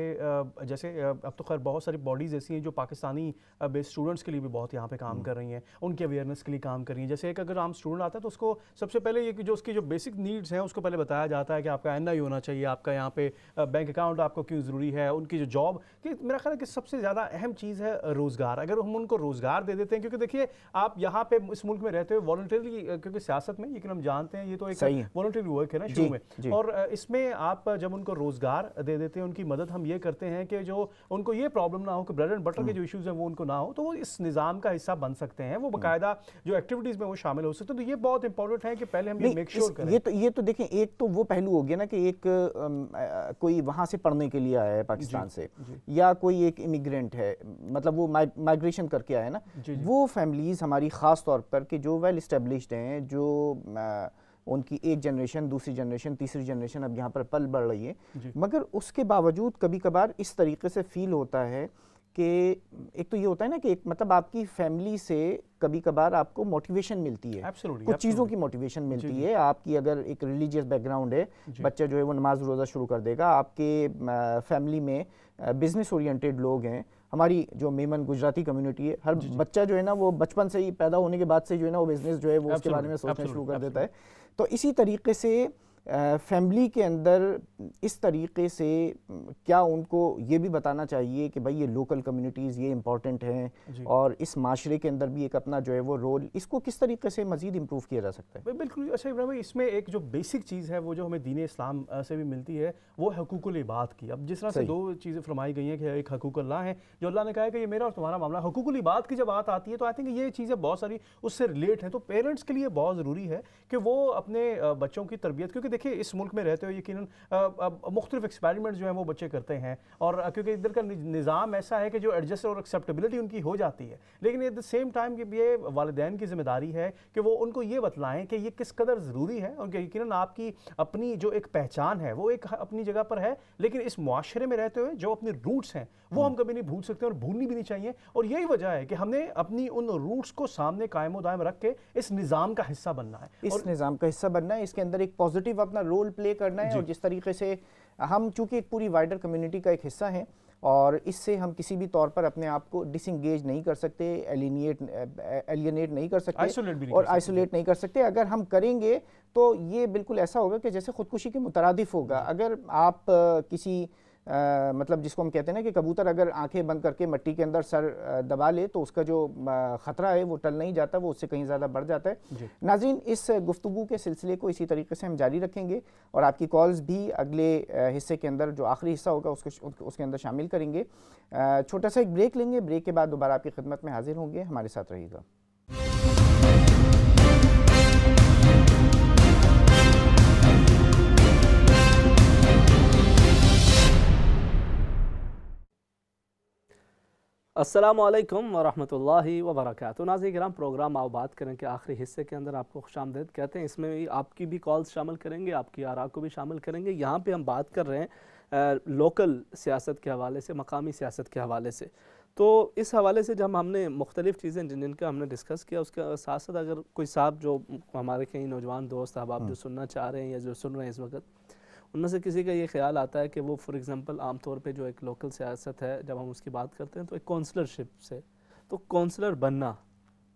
जैसे अब तो खैर बहुत सारी बॉडीज़ ऐसी हैं जो पाकिस्तानी बेस्ड स्टूडेंट्स के लिए भी बहुत यहाँ पे काम कर रही हैं, उनके अवेयरनेस के लिए काम कर रही हैं। जैसे एक अगर आम स्टूडेंट आता है तो उसको सबसे पहले ये कि जो उसकी जो बेसिक नीड्स हैं उसको पहले बताया जाता है कि आपका NI होना चाहिए, आपका यहाँ पे बैंक अकाउंट आपको क्यों ज़रूरी है, उनकी जो जॉब कि मेरा ख्याल है कि सबसे ज़्यादा अहम चीज़ है रोज़गार। अगर हम उनको रोज़गार दे देते हैं, क्योंकि देखिए आप यहाँ पे इस मुल्क में रहते हुए वॉलंटरली, क्योंकि सियासत में, लेकिन हम जानते हैं ये तो एक वॉलंटरी वर्क है ना शुरू में, और इसमें आप जब उनको रोजगार दे देते हैं, उनकी मदद हम ये करते हैं कि जो उनको ये प्रॉब्लम ना हो कि ब्रेड एंड बटर के जो इश्यूज हैं वो उनको ना हो, तो वो इस निज़ाम का हिस्सा बन सकते हैं, वो बाकायदा जो एक्टिविटीज़ में वो शामिल हो सकते हैं। तो ये बहुत इंपॉर्टेंट है कि पहले हम ये मेक श्योर करें। ये तो देखें, एक तो वो पहलू हो गया ना कि एक कोई वहाँ से पढ़ने के लिए आया है पाकिस्तान से, या कोई एक इमिग्रेंट है, मतलब वो माइग्रेशन करके आया है ना, वो फैमिलीज़ हमारी ख़ास तौर पर कि जो वेल इस्टेब्लिश्ड हैं, जो उनकी एक जनरेशन, दूसरी जनरेशन, तीसरी जनरेशन अब यहाँ पर पल बढ़ रही है, मगर उसके बावजूद कभी कभार इस तरीके से फील होता है कि एक तो ये होता है ना कि एक मतलब आपकी फैमिली से कभी कभार आपको मोटिवेशन मिलती है, कुछ चीज़ों की मोटिवेशन मिलती है। आपकी अगर एक रिलीजियस बैकग्राउंड है, बच्चा जो है वो नमाज रोज़ा शुरू कर देगा, आपके फैमिली में बिजनेस ओरिएंटेड लोग हैं, हमारी जो मेमन गुजराती कम्युनिटी है, हर बच्चा जो है ना वो बचपन से ही पैदा होने के बाद से जो है ना वो बिजनेस जो है वो उसके बारे में सोचना शुरू कर देता है। तो इसी तरीके से फैमिली के अंदर इस तरीके से क्या उनको ये भी बताना चाहिए कि भाई ये लोकल कम्युनिटीज़ ये इंपॉर्टेंट हैं और इस माशरे के अंदर भी एक अपना जो है वो रोल, इसको किस तरीके से मज़ीद इम्प्रूव किया जा सकता है? बिल्कुल। अच्छा इब्राहिम भाई, इसमें एक जो बेसिक चीज़ है वो जो हमें दीन इस्लाम से भी मिलती है वो हुकूकुल इबाद की। अब जिस तरह से दो चीज़ें फरमाई गई हैं कि एक हुकूकुल्लाह है, जो अल्लाह ने कहा है कि ये मेरा और तुम्हारा मामला, हुकूकुल इबाद की जब बात आती है तो आई थिंक ये चीज़ें बहुत सारी उससे रिलेट हैं। तो पेरेंट्स के लिए बहुत ज़रूरी है कि वो अपने बच्चों की तरबियत, क्योंकि देखिए इस मुल्क में रहते हुए यकीनन मुख्तलिफ एक्सपेरिमेंट जो है वो बच्चे करते हैं, और क्योंकि इधर का निज़ाम ऐसा है कि जो एडजस्ट और एक्सेप्टेबिलिटी उनकी हो जाती है, लेकिन एट द सेम टाइम ये वालिदैन की जिम्मेदारी है कि वो उनको ये बतलाएं कि ये किस कदर ज़रूरी है। और यकीनन आपकी अपनी जो एक पहचान है वो एक अपनी जगह पर है, लेकिन इस मुआशरे में रहते हुए जो अपने रूट्स हैं वो हम कभी नहीं भूल सकते और भूलनी भी नहीं चाहिए। और यही वजह है कि हमने अपनी उन रूट्स को सामने कायम व दायम रख के इस निज़ाम का हिस्सा बनना है, इस निज़ाम का हिस्सा बनना है, इसके अंदर एक पॉजिटिव अपना रोल प्ले करना है। और जिस तरीके से हम चूंकि एक पूरी वाइडर कम्युनिटी का एक हिस्सा हैं और इससे हम किसी भी तौर पर अपने आप को डिसंगेज नहीं कर सकते, एलियनेट नहीं कर सकते और आइसोलेट नहीं कर सकते। अगर हम करेंगे तो ये बिल्कुल ऐसा होगा कि जैसे खुदकुशी के मुतरादिफ होगा। अगर आप किसी मतलब जिसको हम कहते हैं ना कि कबूतर अगर आंखें बंद करके मिट्टी के अंदर सर दबा ले तो उसका जो ख़तरा है वो टल नहीं जाता, वो उससे कहीं ज़्यादा बढ़ जाता है। नाज़रीन, इस गुफ्तगू के सिलसिले को इसी तरीके से हम जारी रखेंगे और आपकी कॉल्स भी अगले हिस्से के अंदर, जो आखिरी हिस्सा होगा उसके अंदर शामिल करेंगे। छोटा सा एक ब्रेक लेंगे, ब्रेक के बाद दोबारा आपकी खिदमत में हाजिर होंगे, हमारे साथ रहिएगा। अस्सलामुअलैकुम वरहमतुल्लाहि वबरकातुहू। नाज़रीन किराम, प्रोग्राम आओ बात करें के आखिरी हिस्से के अंदर आपको खुशामदीद कहते हैं। इसमें भी आपकी भी कॉल्स शामिल करेंगे, आपकी आरा को भी शामिल करेंगे। यहाँ पे हम बात कर रहे हैं लोकल सियासत के हवाले से, मकामी सियासत के हवाले से। तो इस हवाले से जब हमने मुख्तलिफ़ चीज़ें जिनका हमने डिस्कस किया, उसके साथ साथ अगर कोई साहब जो हमारे कई नौजवान दोस्त आप जो सुनना चाह रहे हैं या जो सुन रहे हैं इस वक्त, उनमें से किसी का ये ख्याल आता है कि वो फॉर एग्ज़ाम्पल आम तौर पे जो एक लोकल सियासत है, जब हम उसकी बात करते हैं तो एक काउंसलरशिप से, तो काउंसलर बनना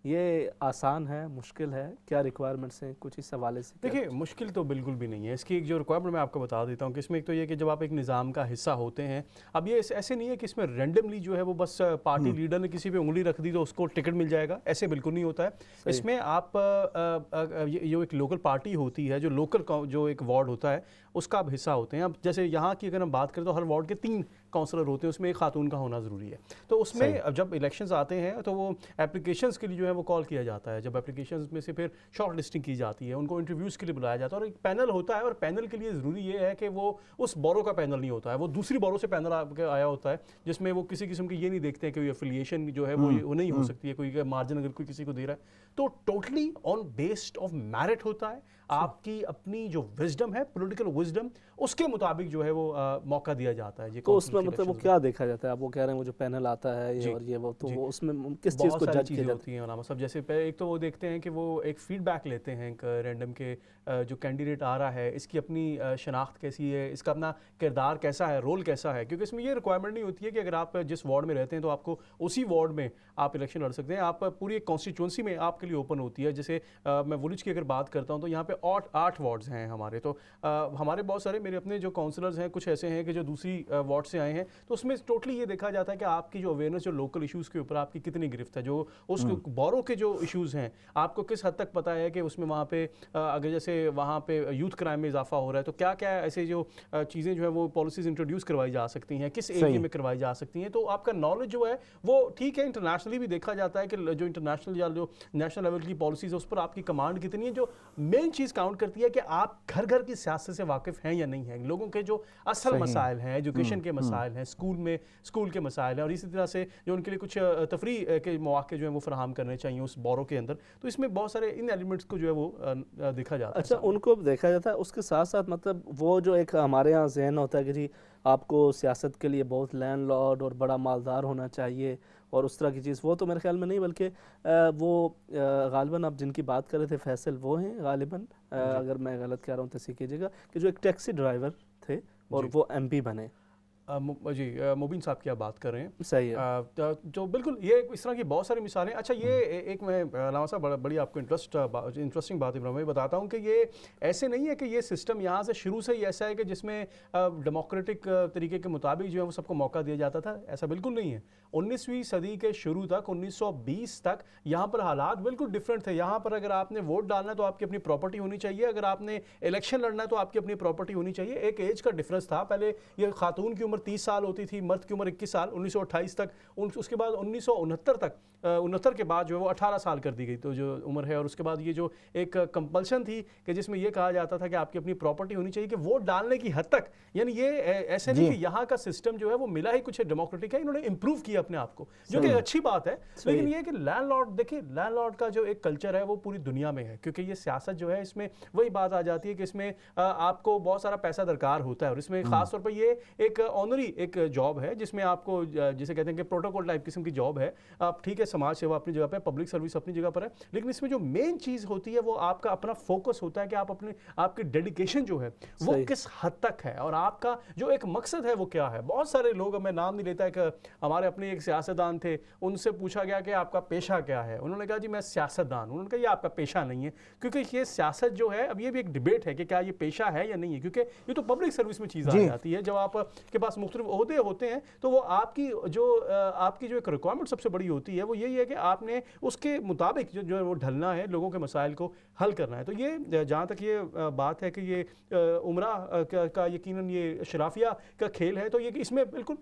ये आसान है, मुश्किल है, क्या रिक्वायरमेंट्स हैं, कुछ इस हवाले से? देखिए, मुश्किल तो बिल्कुल भी नहीं है। इसकी एक जो रिक्वायरमेंट मैं आपको बता देता हूँ कि इसमें एक तो ये कि जब आप एक निज़ाम का हिस्सा होते हैं, अब ये ऐसे नहीं है कि इसमें रैंडमली जो है वो बस पार्टी लीडर ने किसी पे उंगली रख दी तो उसको टिकट मिल जाएगा, ऐसे बिल्कुल नहीं होता है। इसमें आप जो एक लोकल पार्टी होती है, जो लोकल जो एक वार्ड होता है उसका आप हिस्सा होते हैं। अब जैसे यहाँ की अगर हम बात करें तो हर वार्ड के 3 काउंसलर होते हैं, उसमें एक खातून का होना ज़रूरी है। तो उसमें जब इलेक्शंस आते हैं तो वो एप्लीकेशंस के लिए जो है वो कॉल किया जाता है। जब एप्लीकेशंस में से फिर शॉर्ट लिस्टिंग की जाती है, उनको इंटरव्यूज़ के लिए बुलाया जाता है और एक पैनल होता है। और पैनल के लिए ज़रूरी ये है कि वो उस बोरो का पैनल नहीं होता है, वो दूसरी बोरो से पैनल आया होता है, जिसमें वो किसी किस्म की ये नहीं देखते हैं कि एफिलिएशन जो है वो नहीं हो सकती है, कोई मार्जिन अगर कोई किसी को दे रहा है तो totally on based of merit होता है। आपकी अपनी जो विजडम है, पॉलिटिकल विजडम, उसके मुताबिक जो है वो मौका दिया जाता है। तो उसमें मतलब वो क्या देखा जाता है? आप वो कह रहे हैं वो जो पैनल आता है ये और ये वो, तो वो उसमें किस चीज़ को जज किया जाती है? सब जैसे एक तो वो देखते हैं कि वो एक फीडबैक लेते हैं एक रैंडम के जो कैंडिडेट आ रहा है, इसकी अपनी शनाख्त कैसी है, इसका अपना किरदार कैसा है, रोल कैसा है। क्योंकि इसमें ये रिक्वायरमेंट नहीं होती है कि अगर आप जिस वार्ड में रहते हैं तो आपको उसी वार्ड में आप इलेक्शन लड़ सकते हैं। आप पूरी एक कॉन्स्टिट्यूंसी में आपके लिए ओपन होती है। जैसे मैं वुलिच की अगर बात करता हूँ तो यहाँ पे पे 8 वार्ड्स हैं हमारे, तो हमारे बहुत सारे मेरे अपने जो काउंसलर्स हैं कुछ ऐसे हैं कि जो दूसरी वार्ड से आए हैं, तो उसमें टोटली ये देखा जाता है कि आपकी जो अवेयरनेस जो लोकल इश्यूज़ के ऊपर आपकी कितनी गिरफ्त है, जो उस बोरो के जो इश्यूज़ हैं आपको किस हद तक पता है कि उसमें वहाँ पे अगर जैसे वहाँ पे यूथ क्राइम में इजाफा हो रहा है तो क्या क्या ऐसे जो चीज़ें जो है वो पॉलिसीज़ इंट्रोड्यूस करवाई जा सकती हैं, किस एरिया में करवाई जा सकती हैं। तो आपका नॉलेज जो है वो ठीक है, इंटरनेशनली भी देखा जाता है कि जो इंटरनेशनल या जो नेशनल लेवल की पॉलिसीज़ है उस पर आपकी कमांड कितनी है। जो मेन चीज़ काउंट करती है कि आप घर घर की सियासत से वाकिफ़ हैं या नहीं हैं, लोगों के जो असल मसाइल हैं, एजुकेशन के मसाइल हैं, स्कूल के मसाइल हैं, और इसी तरह से जो उनके लिए कुछ तफरी के मौके जो है वो फराहम करने चाहिए उस बोरो के अंदर। तो इसमें बहुत सारे इन एलिमेंट्स को जो है वो देखा जाता है। अच्छा, उनको देखा जाता है, उसके साथ साथ मतलब वो जो एक हमारे यहाँ ज़हन होता है कि जी आपको सियासत के लिए बहुत लैंडलॉर्ड और बड़ा मालदार होना चाहिए और उस तरह की चीज़, वो तो मेरे ख्याल में नहीं, बल्कि वो गालिबन आप जिनकी बात कर रहे थे फैसल, वो हैं गालिबन, अगर मैं गलत कह रहा हूँ तो तस्दीक कीजिएगा, कि जो एक टैक्सी ड्राइवर थे और वो MP बने। जी मुबीन साहब की आप बात कर रहे हैं, सही है। जो बिल्कुल ये इस तरह की बहुत सारी मिसालें। अच्छा, ये एक मैं अलामा साहब बड़ी आपको इंटरेस्टिंग बात इब्राहिम भाई बताता हूँ कि ये ऐसे नहीं है कि ये सिस्टम यहाँ से शुरू से ही ऐसा है कि जिसमें डेमोक्रेटिक तरीके के मुताबिक जो है वो सबको मौका दिया जाता था, ऐसा बिल्कुल नहीं है। 19वीं सदी के शुरू तक 1920 तक यहाँ पर हालात बिल्कुल डिफरेंट थे। यहाँ पर अगर आपने वोट डालना है तो आपकी अपनी प्रॉपर्टी होनी चाहिए, अगर आपने इलेक्शन लड़ना है तो आपकी अपनी प्रॉपर्टी होनी चाहिए। एक एज का डिफरेंस था, पहले ये खातून की 30 साल होती थी, मर्द की उम्र 21 साल 1928 तक, उसके बाद 1969 तक 69 के बाद जो है वो 18 साल कर दी गई तो जो उम्र है। और उसके बाद ये जो एक कंपल्शन थी कि जिसमें ये कहा जाता था कि आपकी अपनी प्रॉपर्टी होनी चाहिए, कि वोट डालने की हद तक, यानी ये ऐसे नहीं कि यहाँ का सिस्टम जो है वो मिला ही कुछ डेमोक्रेटिक है, इन्होंने इंप्रूव किया अपने आप को, जो कि अच्छी बात है। लेकिन ये कि लैंडलॉर्ड, देखिए लैंडलॉर्ड का जो एक कल्चर है वो पूरी दुनिया में है, क्योंकि ये सियासत जो है इसमें वही बात आ जाती है कि इसमें आपको बहुत सारा पैसा दरकार होता है, और इसमें खासतौर पर ये एक ऑनरी एक जॉब है जिसमें आपको जिसे कहते हैं कि प्रोटोकॉल टाइप किस्म की जॉब है। आप ठीक है, समाज सेवा अपनी जगह पे, पब्लिक सर्विस अपनी जगह पर है, लेकिन इसमें जो मेन चीज होती है वो आपका अपना फोकस होता है कि आप अपने आपकी डेडिकेशन जो है वो किस हद तक है, और आपका जो एक मकसद है वो क्या है। बहुत सारे लोग, मैं नाम नहीं लेता, कि हमारे अपने एक सियासतदान थे, उनसे पूछा गया कि आपका पेशा क्या है, उन्होंने कहा जी मैं सियासतदान। उन्होंने कहा ये आपका पेशा नहीं है, क्योंकि ये सियासत जो है, अब ये भी एक डिबेट है कि क्या ये पेशा है या नहीं है, क्योंकि ये तो पब्लिक सर्विस में चीज़ आ जाती है। जब आपके पास मुख्तलिफ ओहदे होते हैं तो वो आपकी जो एक रिक्वायरमेंट सबसे बड़ी होती है वो यही है कि आपने उसके मुताबिक जो है वो ढलना है, लोगों के मसाइल को हल करना है। तो ये जहाँ तक ये बात है कि ये उमरा का यकीनन ये शराफिया का खेल है, तो ये इसमें बिल्कुल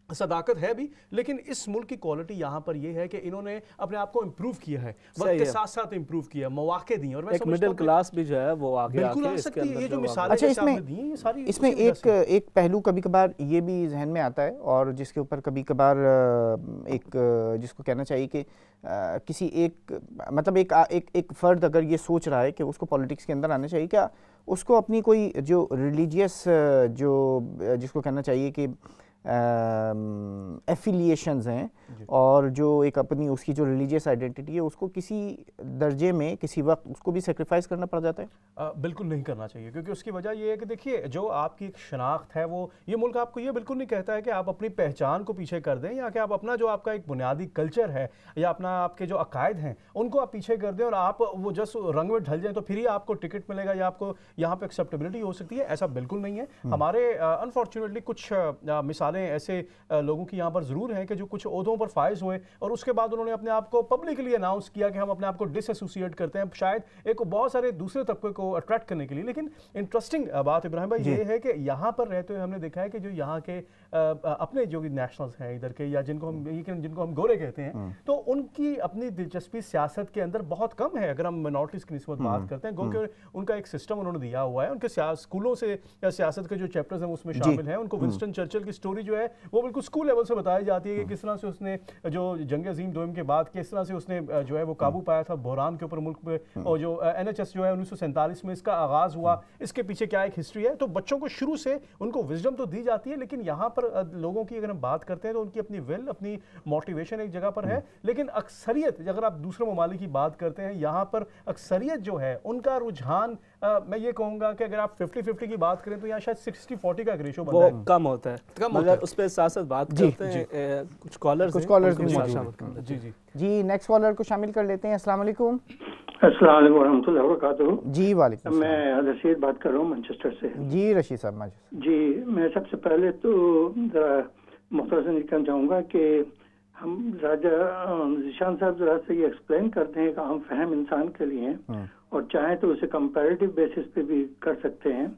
सदाकत है भी, लेकिन इस मुल्क की क्वालिटी यहाँ पर ये है कि इन्होंने अपने आप को इम्प्रूव किया है, वक्त के साथ साथ इम्प्रूव किया, मौके दिए, और मैं एक मिडिल क्लास भी जो है वो आगे बिल्कुल आ सकती है। ये जो मिसालें अच्छा, इसमें एक पहलू कभी कभार ये भी जहन में आता है, और जिसके ऊपर कभी कभार एक जिसको कहना चाहिए कि किसी एक मतलब एक फ़र्द अगर ये सोच रहा है कि उसको पॉलिटिक्स के अंदर आना चाहिए, क्या उसको अपनी कोई जो रिलीजियस जो जिसको कहना चाहिए कि एफिलिएशंस हैं, और जो एक अपनी उसकी जो रिलीजियस आइडेंटिटी है उसको किसी दर्जे में किसी वक्त उसको भी सेक्रीफाइस करना पड़ जाता है? बिल्कुल नहीं करना चाहिए, क्योंकि उसकी वजह ये है कि देखिए जो आपकी एक शनाख्त है वो, ये मुल्क आपको ये बिल्कुल नहीं कहता है कि आप अपनी पहचान को पीछे कर दें, या कि आप अपना जो आपका एक बुनियादी कल्चर है या अपना आपके जो अकायद हैं उनको आप पीछे कर दें और आप वो जस्ट रंग में ढल जाएं तो फिर ही आपको टिकट मिलेगा या आपको यहाँ पे एक्सेप्टेबिलिटी हो सकती है। ऐसा बिल्कुल नहीं है। हमारे अनफॉर्चुनेटली कुछ मिसालें ऐसे लोगों की यहाँ पर जरूर हैं कि जो कुछ ओहदों पर फाइज हुए और उसके बाद उन्होंने अपने आप को पब्लिकली अनाउंस किया कि हम अपने आप को डिसएसोसिएट करते हैं, शायद एक बहुत सारे दूसरे तबके को अट्रैक्ट करने के लिए। लेकिन इंटरेस्टिंग बात इब्राहिम भाई ये है कि यहाँ पर रहते हुए हमने देखा है कि जो यहाँ के अपने जो नेशनल्स हैं इधर के, या जिनको हम गोरे कहते हैं, तो उनकी अपनी दिलचस्पी सियासत के अंदर बहुत कम है। अगर हम माइनॉरिटीज की निस्बत बात करते हैं, क्योंकि उनका एक सिस्टम उन्होंने दिया हुआ है, उनके स्कूलों से या सियासत के जो चैप्टर्स हैं उसमें शामिल हैं। उनको विंस्टन चर्चिल की स्टोरी जो है वो बिल्कुल स्कूल लेवल से बताई जाती है कि किस तरह से उसने जो जंग अजीम दोम के बाद किस तरह से उसने जो है वो काबू पाया था बहरान के ऊपर मुल्क पे, और जो NHS जो है 1947 में इसका आगाज हुआ, इसके पीछे क्या एक हिस्ट्री है। तो बच्चों को शुरू से उनको विजडम तो दी जाती है, लेकिन यहाँ पर लोगों की अगर हम बात करते हैं तो उनकी अपनी विल, अपनी मोटिवेशन एक जगह पर है। लेकिन अक्सरियत, अगर आप दूसरे ममालिक की बात करते हैं, यहाँ पर अक्सरियत जो है उनका रुझान, मैं ये कहूँगा कि अगर आप 50-50 की बात करें तो यहाँ शायद 60-40 का रेशो बनता है, कम होता है। मगर उस पर साथ साथ बात करते हैं, कुछ कॉलर्स जी नेक्स्ट कॉलर को शामिल कर लेते हैं। अस्सलाम वालेकुम। अस्सलाम वालेकुम रहमतुल्लाहि व बरकातुहू। जी वालेकुम। मैं रशीद बात कर रहा हूँ मैनचेस्टर से। जी रशीद साहब। जी मैं सबसे पहले तो ज़रा मुख्तसर से कहना चाहूँगा कि हम ज़ीशान साहब ज़रा से ये एक्सप्लेन करते हैं कि हम फहम इंसान के लिए और चाहें तो उसे कंपैरेटिव बेसिस पे भी कर सकते हैं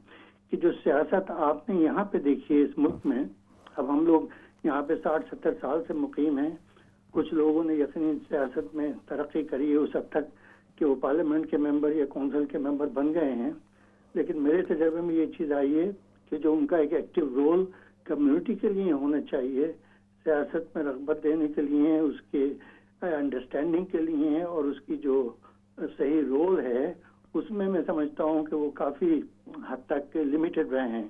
कि जो सियासत आपने यहाँ पे देखी है इस मुल्क में, अब हम लोग यहाँ पे 60-70 साल से मुकीम हैं, कुछ लोगों ने यकीनन सियासत में तरक्की करी है उस हद तक कि वो पार्लियामेंट के मेंबर या कौंसिल के मेंबर बन गए हैं, लेकिन मेरे तजर्बे में ये चीज़ आई है कि जो उनका एक एक्टिव रोल कम्युनिटी के लिए होना चाहिए, सियासत में रग़बत देने के लिए, उसके अंडरस्टैंडिंग के लिए और उसकी जो सही रोल है उसमें मैं समझता हूँ कि वो काफ़ी हद तक लिमिटेड रहे हैं।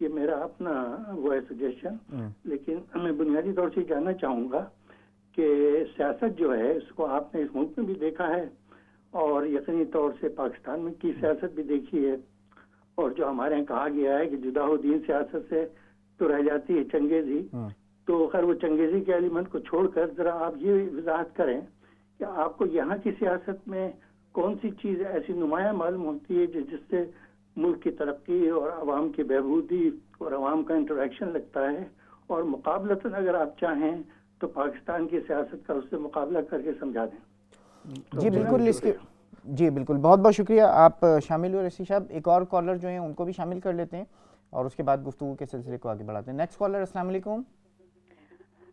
ये मेरा अपना वो है सजेशन। लेकिन मैं बुनियादी तौर से जानना चाहूँगा कि सियासत जो है इसको आपने इस मुल्क में भी देखा है और यकीनी तौर से पाकिस्तान में की सियासत भी देखी है, और जो हमारे यहाँ कहा गया है कि जुदाउद्दीन सियासत से तो रह जाती है चंगेज़ी, तो खैर वो चंगेज़ी के एलिमेंट को छोड़कर ज़रा आप ये वजाहत करें कि आपको यहाँ की सियासत में कौन सी चीज़ ऐसी नुमाया मालूम होती है जिससे मुल्क की तरक्की और आवाम की बहबूदी और आवाम का इंटरेक्शन लगता है, और मुकाबलतन अगर आप चाहें तो पाकिस्तान की सियासत का उससे मुकाबला करके समझा दें। जी बिल्कुल, इसके जी बिल्कुल, बहुत बहुत शुक्रिया आप शामिल हुए रशीद साहब। एक और कॉलर जो हैं उनको भी शामिल कर लेते हैं और उसके बाद गुफ्तगू के सिलसिले को आगे बढ़ाते हैं। नेक्स्ट कॉलर, अस्सलाम वालेकुम।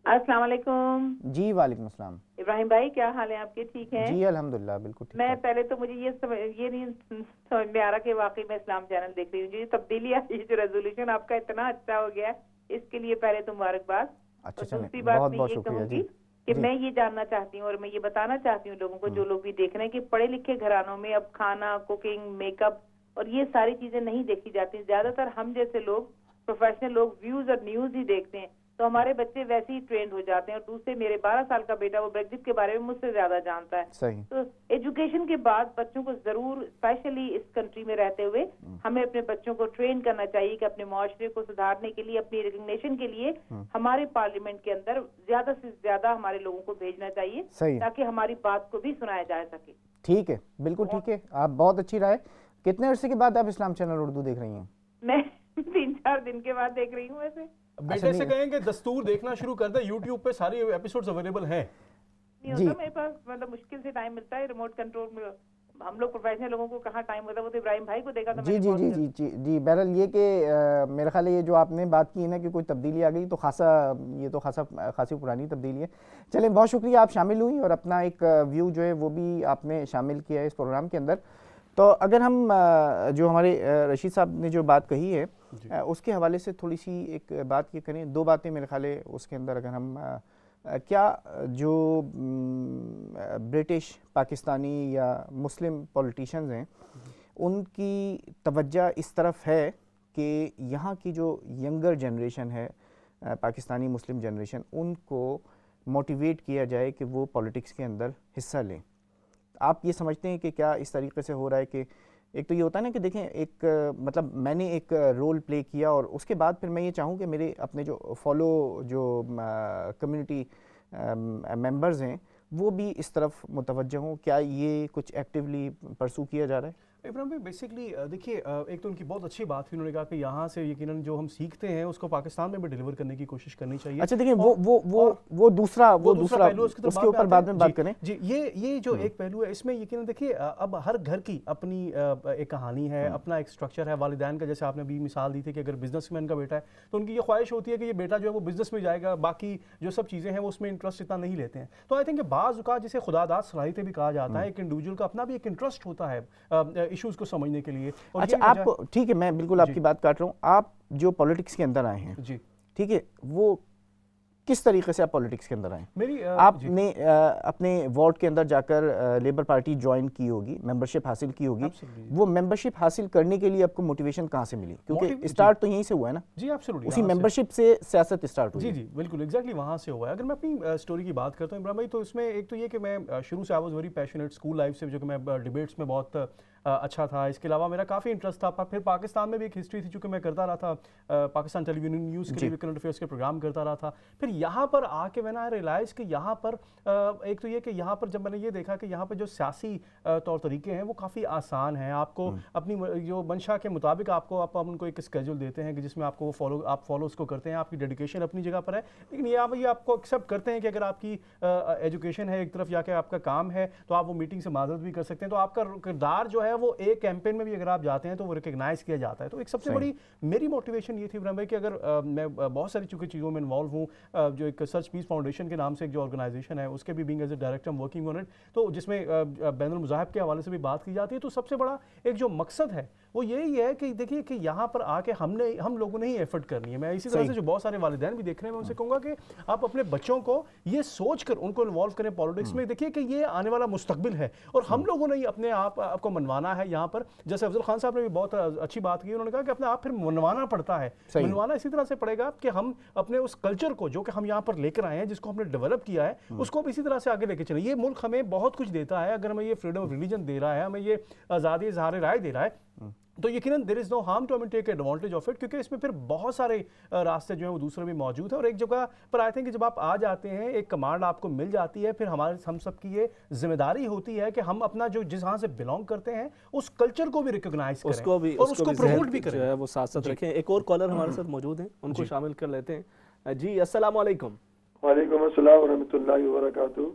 अस्सलाम वालेकुम। जी वालेकुम अस्सलाम। इब्राहिम भाई क्या हाल है आपके? ठीक है जी अल्हम्दुलिल्लाह बिल्कुल ठीक। मैं पहले तो मुझे ये नहीं समझ में आ रहा कि वाकई मैं इस्लाम चैनल देख रही हूँ, ये तब्दीली आई, जो रेजोल्यूशन आपका इतना अच्छा हो गया है इसके लिए पहले तो मुबारकबाद। अच्छा, दूसरी बात मैं ये कहूँगी कि मैं ये जानना चाहती हूँ और मैं ये बताना चाहती हूँ लोगों को, जो लोग भी देख रहे हैं, कि पढ़े लिखे घरानों में अब खाना, कुकिंग, मेकअप और ये सारी चीजें नहीं देखी जाती। ज्यादातर हम जैसे लोग, प्रोफेशनल लोग, व्यूज और न्यूज ही देखते हैं, तो हमारे बच्चे वैसे ही ट्रेंड हो जाते हैं। और दूसरे मेरे 12 साल का बेटा, वो ब्रेक्जिट के बारे में मुझसे ज्यादा जानता है। सही। तो एजुकेशन के बाद बच्चों को जरूर, स्पेशली इस कंट्री में रहते हुए, हमें अपने बच्चों को ट्रेन करना चाहिए कि अपने माशरे को सुधारने के लिए, अपनी रिकग्निशन के लिए हमारे पार्लियामेंट के अंदर ज्यादा से ज्यादा हमारे लोगों को भेजना चाहिए ताकि हमारी बात को भी सुनाया जा सके। ठीक है, बिल्कुल ठीक है, आप बहुत अच्छी राय। कितने अरसे के बाद आप इस्लाम चैनल उर्दू देख रही हैं? मैं 3-4 दिन के बाद देख रही हूँ। वैसे बेटे से कहेंगे दस्तूर देखना शुरू कर दे, यूट्यूब पे सारे एपिसोड्स अवेलेबल हैं। नहीं होता मेरे पास, मतलब मुश्किल से टाइम मिलता है, रिमोट कंट्रोल में हम लोग प्रोफेशनल लोगों को कहाँ टाइम होता है। वो तो इब्राहिम भाई को देखा था जी जी जी जी जी जी। बहरहाल ये कि मेरा ख्याल है ये जो आपने बात की ना कि कोई तब्दीली आ गई, तो खासी पुरानी तब्दीली है। चलें, बहुत शुक्रिया आप शामिल हुई और अपना एक व्यू जो है वो भी आपने शामिल किया है इस प्रोग्राम के अंदर। तो अगर हम जो हमारे रशीद साहब ने जो बात कही है उसके हवाले से थोड़ी सी एक बात ये करें, दो बातें मेरे ख्याल है उसके अंदर। अगर हम क्या जो ब्रिटिश, पाकिस्तानी या मुस्लिम पॉलिटिशियंस हैं उनकी तवज्जो इस तरफ है कि यहाँ की जो यंगर जनरेशन है, पाकिस्तानी मुस्लिम जनरेशन, उनको मोटिवेट किया जाए कि वो पॉलिटिक्स के अंदर हिस्सा लें। आप ये समझते हैं कि क्या इस तरीके से हो रहा है कि एक तो ये होता है ना कि देखें, एक मतलब मैंने एक रोल प्ले किया और उसके बाद फिर मैं ये चाहूँ कि मेरे अपने जो कम्युनिटी मेंबर्स हैं वो भी इस तरफ मुतवज्जह हों। क्या ये कुछ एक्टिवली परसू किया जा रहा है? इब्राहिम भाई बेसिकली देखिए, एक तो उनकी बहुत अच्छी बात थी, उन्होंने कहा कि यहाँ से यकीनन जो हम सीखते हैं उसको पाकिस्तान में भी डिलीवर करने की कोशिश करनी चाहिए। अच्छा देखिए, वो दूसरा पहलू उसके ऊपर बाद में बात करें। जी, ये जो एक पहलू है इसमें यकीनन देखिए, अब हर घर की अपनी एक कहानी है, अपना एक स्ट्रक्चर है। वालिदैन का, जैसे आपने भी मिसाल दी थी कि अगर बिजनेसमैन का बेटा है तो उनकी ये ख्वाहिश होती है कि ये बेटा जो है वो बिजनेस में जाएगा, बाकी जो सब चीज़ें हैं वो उसमें इंटरेस्ट इतना नहीं लेते हैं। तो आई थिंक बाज़ औक़ात जिसे खुदादाद सलाहियतें भी कहा जाता है, एक इंडिविजुअल का अपना भी एक इंटरेस्ट होता है इशूज़ को समझने के लिए। अच्छा, आप ठीक है, मैं बिल्कुल आपकी बात काट रहा हूँ। आप जो पॉलिटिक्स के अंदर आए हैं जी, ठीक है, वो किस तरीके से आप पॉलिटिक्स के अंदर आए? आपने अपने वार्ड के अंदर जाकर लेबर पार्टी ज्वाइन की होगी, मेंबरशिप हासिल की होगी। वो मेंबरशिप हासिल करने के लिए आपको मोटिवेशन कहाँ से मिली? क्योंकि स्टार्ट तो यहीं से हुआ है ना। जी एब्सोल्युटली, उसी मेंबरशिप से सियासत स्टार्ट हुई। जी जी बिल्कुल, एग्जैक्टली वहाँ से हुआ है। अगर मैं अपनी स्टोरी की बात करता हूँ इब्राहिम भाई, तो इसमें एक तो ये कि मैं शुरू से I was very passionate school life से, जो कि मैं डिबेट्स में बहुत अच्छा था। इसके अलावा मेरा काफ़ी इंटरेस्ट था, फिर पाकिस्तान में भी एक हिस्ट्री थी चूँकि मैं करता रहा था, पाकिस्तान टेलीविजन न्यूज़ के लिए भी करंट अफेयर्स के प्रोग्राम करता रहा था। फिर यहाँ पर आके मैंने आई रियलाइज़ कि यहाँ पर एक तो ये कि यहाँ पर जब मैंने ये देखा कि यहाँ पर जो सियासी तौर तरीके हैं वो काफ़ी आसान हैं। आपको अपनी जो मंशा के मुताबिक आप उनको एक स्केड्यूल देते हैं कि जिसमें आपको वो आप फॉलो उसको करते हैं, आपकी डेडिकेशन अपनी जगह पर है, लेकिन ये आपको एक्सेप्ट करते हैं कि अगर आपकी एजुकेशन है एक तरफ या कि आपका काम है तो आप वो मीटिंग से माजरत भी कर सकते हैं। तो आपका किरदार जो है वो एक कैंपेन में भी अगर आप जाते हैं तो वो रिकग्नाइज किया जाता है। तो एक सबसे बड़ी मेरी मोटिवेशन ये थी इब्राहिम भाई कि अगर मैं बहुत सारी चूँकि चीज़ों में इन्वॉल्व हूँ, जो एक सर्च पीस फाउंडेशन के नाम से एक जो ऑर्गेनाइजेशन है उसके भी being as a director working on it, तो जिसमें बैनुल मज़ाहिब के हवाले से भी बात की जाती है। तो सबसे बड़ा एक जो मकसद है वो यही है कि देखिए कि यहाँ पर आके हम लोगों ने ही एफर्ट करनी है। मैं इसी तरह से जो बहुत सारे वालिदैन भी देख रहे हैं, मैं उनसे कहूँगा कि आप अपने बच्चों को ये सोच कर उनको इन्वॉल्व करें पॉलिटिक्स में। देखिए कि ये आने वाला मुस्तकबिल है और हम लोगों ने ही अपने आपको मनवाना है। यहाँ पर जैसे अफजल खान साहब ने भी बहुत अच्छी बात की, उन्होंने कहा कि अपने आप फिर मनवाना पड़ता है। मनवाना इसी तरह से पड़ेगा कि हम अपने उस कल्चर को जो कि हम यहाँ पर लेकर आए हैं, जिसको हमने डेवलप किया है, उसको भी इसी तरह से आगे लेके चलें। ये मुल्क हमें बहुत कुछ देता है। अगर हमें ये फ्रीडम ऑफ रिलीजन दे रहा है, हमें ये आज़ादी इज़हार राय दे रहा है, तो यकीनन there is no harm to take advantage of it, क्योंकि इसमें फिर बहुत सारे रास्ते जो हैं वो दूसरे भी मौजूद है। और एक जगह पर आई थिंक जब आप आ जाते हैं, एक कमांड आपको मिल जाती है, फिर हम सब की ये जिम्मेदारी होती है कि हम अपना जो जिस जहाँ से बिलोंग करते हैं उस कल्चर को भी रिकॉग्नाइज करें और उसको प्रमोट भी करें, वो साथ साथ रखें। एक और कॉलर हमारे साथ मौजूद हैं, उनको शामिल कर लेते हैं। जी अस्सलाम वालेकुम। वालेकुम अस्सलाम व रहमतुल्लाहि व बरकातहू।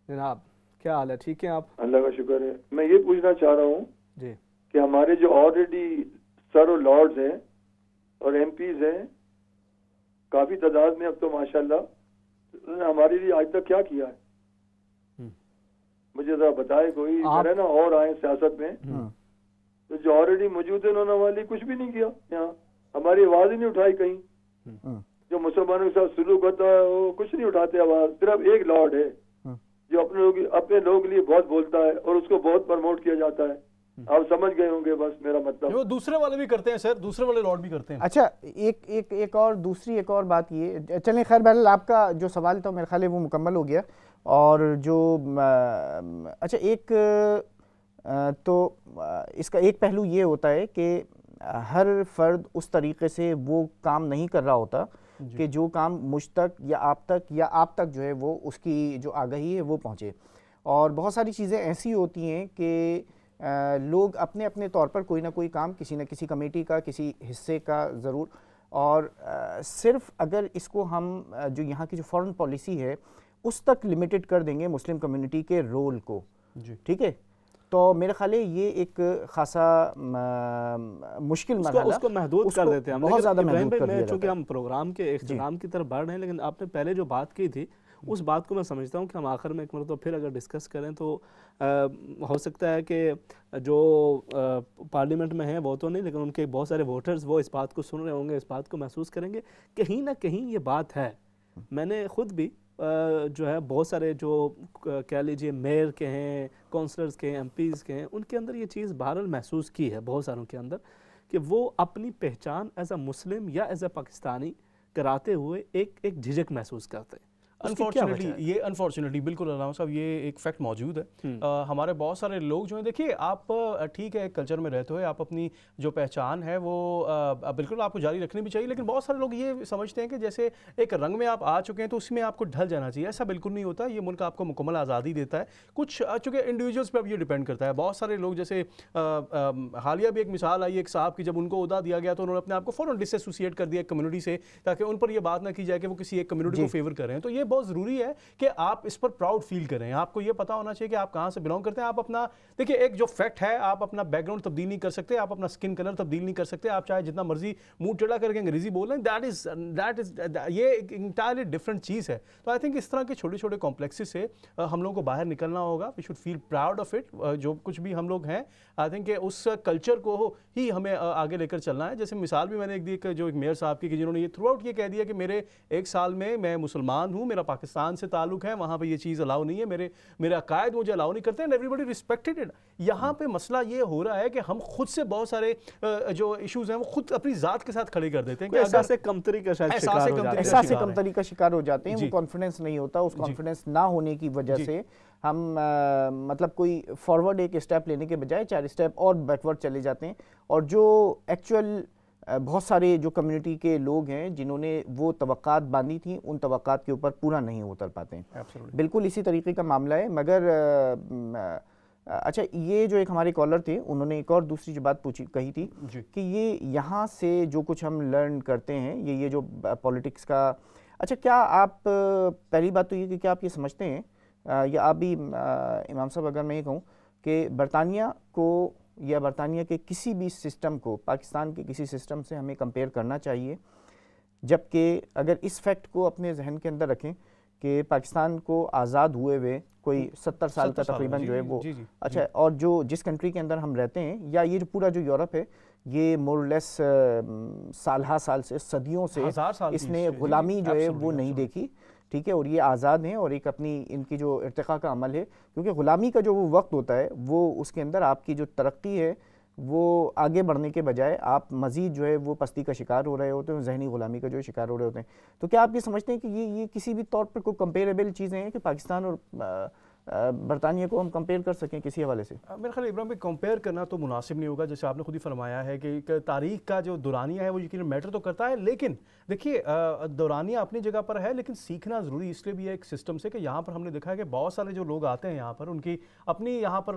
जनाब क्या हाल है, ठीक है आप? अल्लाह का शुक्र है। मैं ये पूछना चाह रहा हूँ जी कि हमारे जो ऑलरेडी सर और लॉर्ड्स हैं और एमपीज हैं काफी तादाद में, अब तो माशाल्लाह, उन्होंने हमारे लिए आज तक क्या किया है? मुझे जरा बताए कोई करे ना, और आए सियासत में तो जो ऑलरेडी मौजूद है उन्होंने हमारे लिए कुछ भी नहीं किया। यहाँ हमारी आवाज ही नहीं उठाई कहीं। जो मुसलमानों के साथ सुलूक होता है वो कुछ नहीं उठाते आवाज। सिर्फ एक लॉर्ड है जो अपने लोगों के लिए बहुत बोलता है और उसको बहुत प्रमोट किया जाता है। आप समझ गए होंगे बस मेरा मतलब। वो दूसरे वाले भी करते हैं सर, दूसरे वाले लॉर्ड भी करते हैं। अच्छा, एक और बात ये, चलें खैर बहरहाल आपका जो सवाल था मेरे ख्याल है वो मुकम्मल हो गया। और जो अच्छा तो इसका एक पहलू ये होता है कि हर फर्द उस तरीके से वो काम नहीं कर रहा होता कि जो काम मुझ तक या आप तक जो है वो उसकी जो आगाही है वो पहुँचे। और बहुत सारी चीज़ें ऐसी होती हैं कि लोग अपने अपने तौर पर कोई ना कोई काम किसी न किसी कमेटी का, किसी हिस्से का ज़रूर, और सिर्फ अगर इसको हम जो यहाँ की जो फॉरेन पॉलिसी है उस तक लिमिटेड कर देंगे मुस्लिम कम्युनिटी के रोल को, ठीक है, तो मेरे ख्याल है ये एक खासा मुश्किल मरहला, उसको महदूद कर देते हैं, बहुत ज़्यादा महदूद कर दिया। चूँकि हम प्रोग्राम के इख्तिताम की तरफ बढ़ रहे हैं, लेकिन आपने पहले जो बात की थी उस बात को मैं समझता हूँ कि हम आखिर में एक मरतबा फिर अगर डिस्कस करें तो हो सकता है कि जो पार्लियामेंट में हैं वो तो नहीं, लेकिन उनके बहुत सारे वोटर्स वो इस बात को सुन रहे होंगे, इस बात को महसूस करेंगे कहीं ना कहीं ये बात है। मैंने ख़ुद भी जो है बहुत सारे जो कह लीजिए मेयर के हैं, काउंसलर्स के हैं, एमपीज़ के हैं, उनके अंदर ये चीज़ बहरहाल महसूस की है बहुत सारों के अंदर कि वो अपनी पहचान एज अ मुस्लिम या एज अ पाकिस्तानी कराते हुए एक झिझक महसूस करते हैं। अनफॉर्चुनेटली बिल्कुल अलामा साहब ये एक फैक्ट मौजूद है। हमारे बहुत सारे लोग जो हैं, देखिए आप ठीक है कल्चर में रहते हुए आप अपनी जो पहचान है वो बिल्कुल आपको जारी रखनी भी चाहिए, लेकिन बहुत सारे लोग ये समझते हैं कि जैसे एक रंग में आप आ चुके हैं तो उसमें आपको ढल जाना चाहिए। ऐसा बिल्कुल नहीं होता। ये मुल्क आपको मुकम्मल आज़ादी देता है। कुछ चूँकि इंडिविजुअल्स पर अब ये डिपेंड करता है। बहुत सारे लोग जैसे हालिया भी एक मिसाल आई एक साहब की, जब उनको उहदा दिया गया तो उन्होंने अपने आप को फ़ौरन डिसएसोसिएट कर दिया एक कम्युनिटी से, ताकि उन पर यह बात ना की जाए कि वो किसी एक कम्युनिटी को फेवर कर रहे हैं। तो ये बहुत ज़रूरी है कि आप इस पर प्राउड फील करें। आपको ये पता होना चाहिए कि आप कहाँ से बिलोंग करते हैं। आप अपना, देखिए एक जो फैक्ट है, आप अपना बैकग्राउंड तब्दील नहीं कर सकते, आप अपना स्किन कलर तब्दील नहीं कर सकते, आप चाहे जितना मर्जी मुंह टेढ़ा करके अंग्रेजी बोलें, दैट इज ये एक इंटायरली डिफरेंट चीज़ है। तो आई थिंक इस तरह के छोटे छोटे कॉम्प्लेक्सेस से हम लोगों को बाहर निकलना होगा। We should feel proud of it. जो कुछ भी हम लोग हैं, आई थिंक उस कल्चर को ही हमें आगे लेकर चलना है। जैसे मिसाल भी मैंने एक दी जो एक मेयर साहब की, जिन्होंने ये थ्रू आउट ये कह दिया कि मेरे 1 साल में मैं मुसलमान हूँ, मेरा پاکستان سے تعلق ہے وہاں پہ یہ چیز الاؤ نہیں ہے, میرے عقائد مجھے الاؤ نہیں کرتے, and every body respected it. یہاں پہ مسئلہ یہ ہو رہا ہے کہ ہم خود سے بہت سارے جو ایشوز ہیں وہ خود اپنی ذات کے ساتھ کھڑے کر دیتے ہیں کہ احساس کمتری کا شکار ہو جاتے ہیں, وہ کانفیڈنس نہیں ہوتا, اس کانفیڈنس نہ ہونے کی وجہ سے ہم مطلب کوئی فارورڈ ایک اسٹیپ لینے کے بجائے 4 اسٹیپ اور بیکورڈ چلے جاتے ہیں, اور جو ایکچوئل بہت سارے جو کمیونٹی کے لوگ ہیں جنہوں نے وہ توقعات باندھی تھیں ان توقعات کے اوپر پورا نہیں اتر پاتے ہیں. بالکل اسی طریقے کا معاملہ ہے. مگر اچھا, یہ جو ایک ہمارے کالر تھے انہوں نے ایک اور دوسری جو بات کہی تھی کہ یہ یہاں سے جو کچھ ہم لرن کرتے ہیں یہ جو پولیٹکس کا, اچھا کیا آپ, پہلی بات تو یہ کہ کیا آپ یہ سمجھتے ہیں یا آپ بھی امام صاحب اگر میں یہ کہوں کہ برطانیہ کو یا برطانیہ کے کسی بھی سسٹم کو پاکستان کے کسی سسٹم سے ہمیں کمپیئر کرنا چاہیے, جبکہ اگر اس فیکٹ کو اپنے ذہن کے اندر رکھیں کہ پاکستان کو آزاد ہوئے ہوئے کوئی 70 سال کا تقریباً جو ہے وہ اچھا, اور جو جس کنٹری کے اندر ہم رہتے ہیں یا یہ جو پورا جو یورپ ہے یہ مور لیس سالہ سال سے صدیوں سے اس نے غلامی جو ہے وہ نہیں دیکھی, ٹھیک ہے, اور یہ آزاد ہیں اور ایک اپنی ان کی جو ارتقاء کا عمل ہے, کیونکہ غلامی کا جو وہ وقت ہوتا ہے وہ اس کے اندر آپ کی جو ترقی ہے وہ آگے بڑھنے کے بجائے آپ مزید جو ہے وہ پستی کا شکار ہو رہے ہوتے ہیں, ذہنی غلامی کا جو شکار ہو رہے ہوتے ہیں. تو کیا آپ یہ سمجھتے ہیں کہ یہ کسی بھی طور پر کوئی کمپیریبل چیزیں ہیں کہ پاکستان اور برطانیہ کو ہم کمپیئر کر سکیں کسی حوالے سے؟ میرے خیال ابراہیم بھائی کمپیئر کرنا تو مناسب نہیں ہوگا, جیسے آپ نے خود ہی فرمایا ہے کہ تاریخ کا جو دورانیہ ہے وہ یقیناً میٹر تو کرتا ہے, لیکن دیکھیے دورانیہ اپنی جگہ پر ہے لیکن سیکھنا ضروری اس لیے بھی ہے ایک سسٹم سے کہ یہاں پر ہم نے دیکھا ہے کہ بہت سارے جو لوگ آتے ہیں یہاں پر ان کی اپنی یہاں پر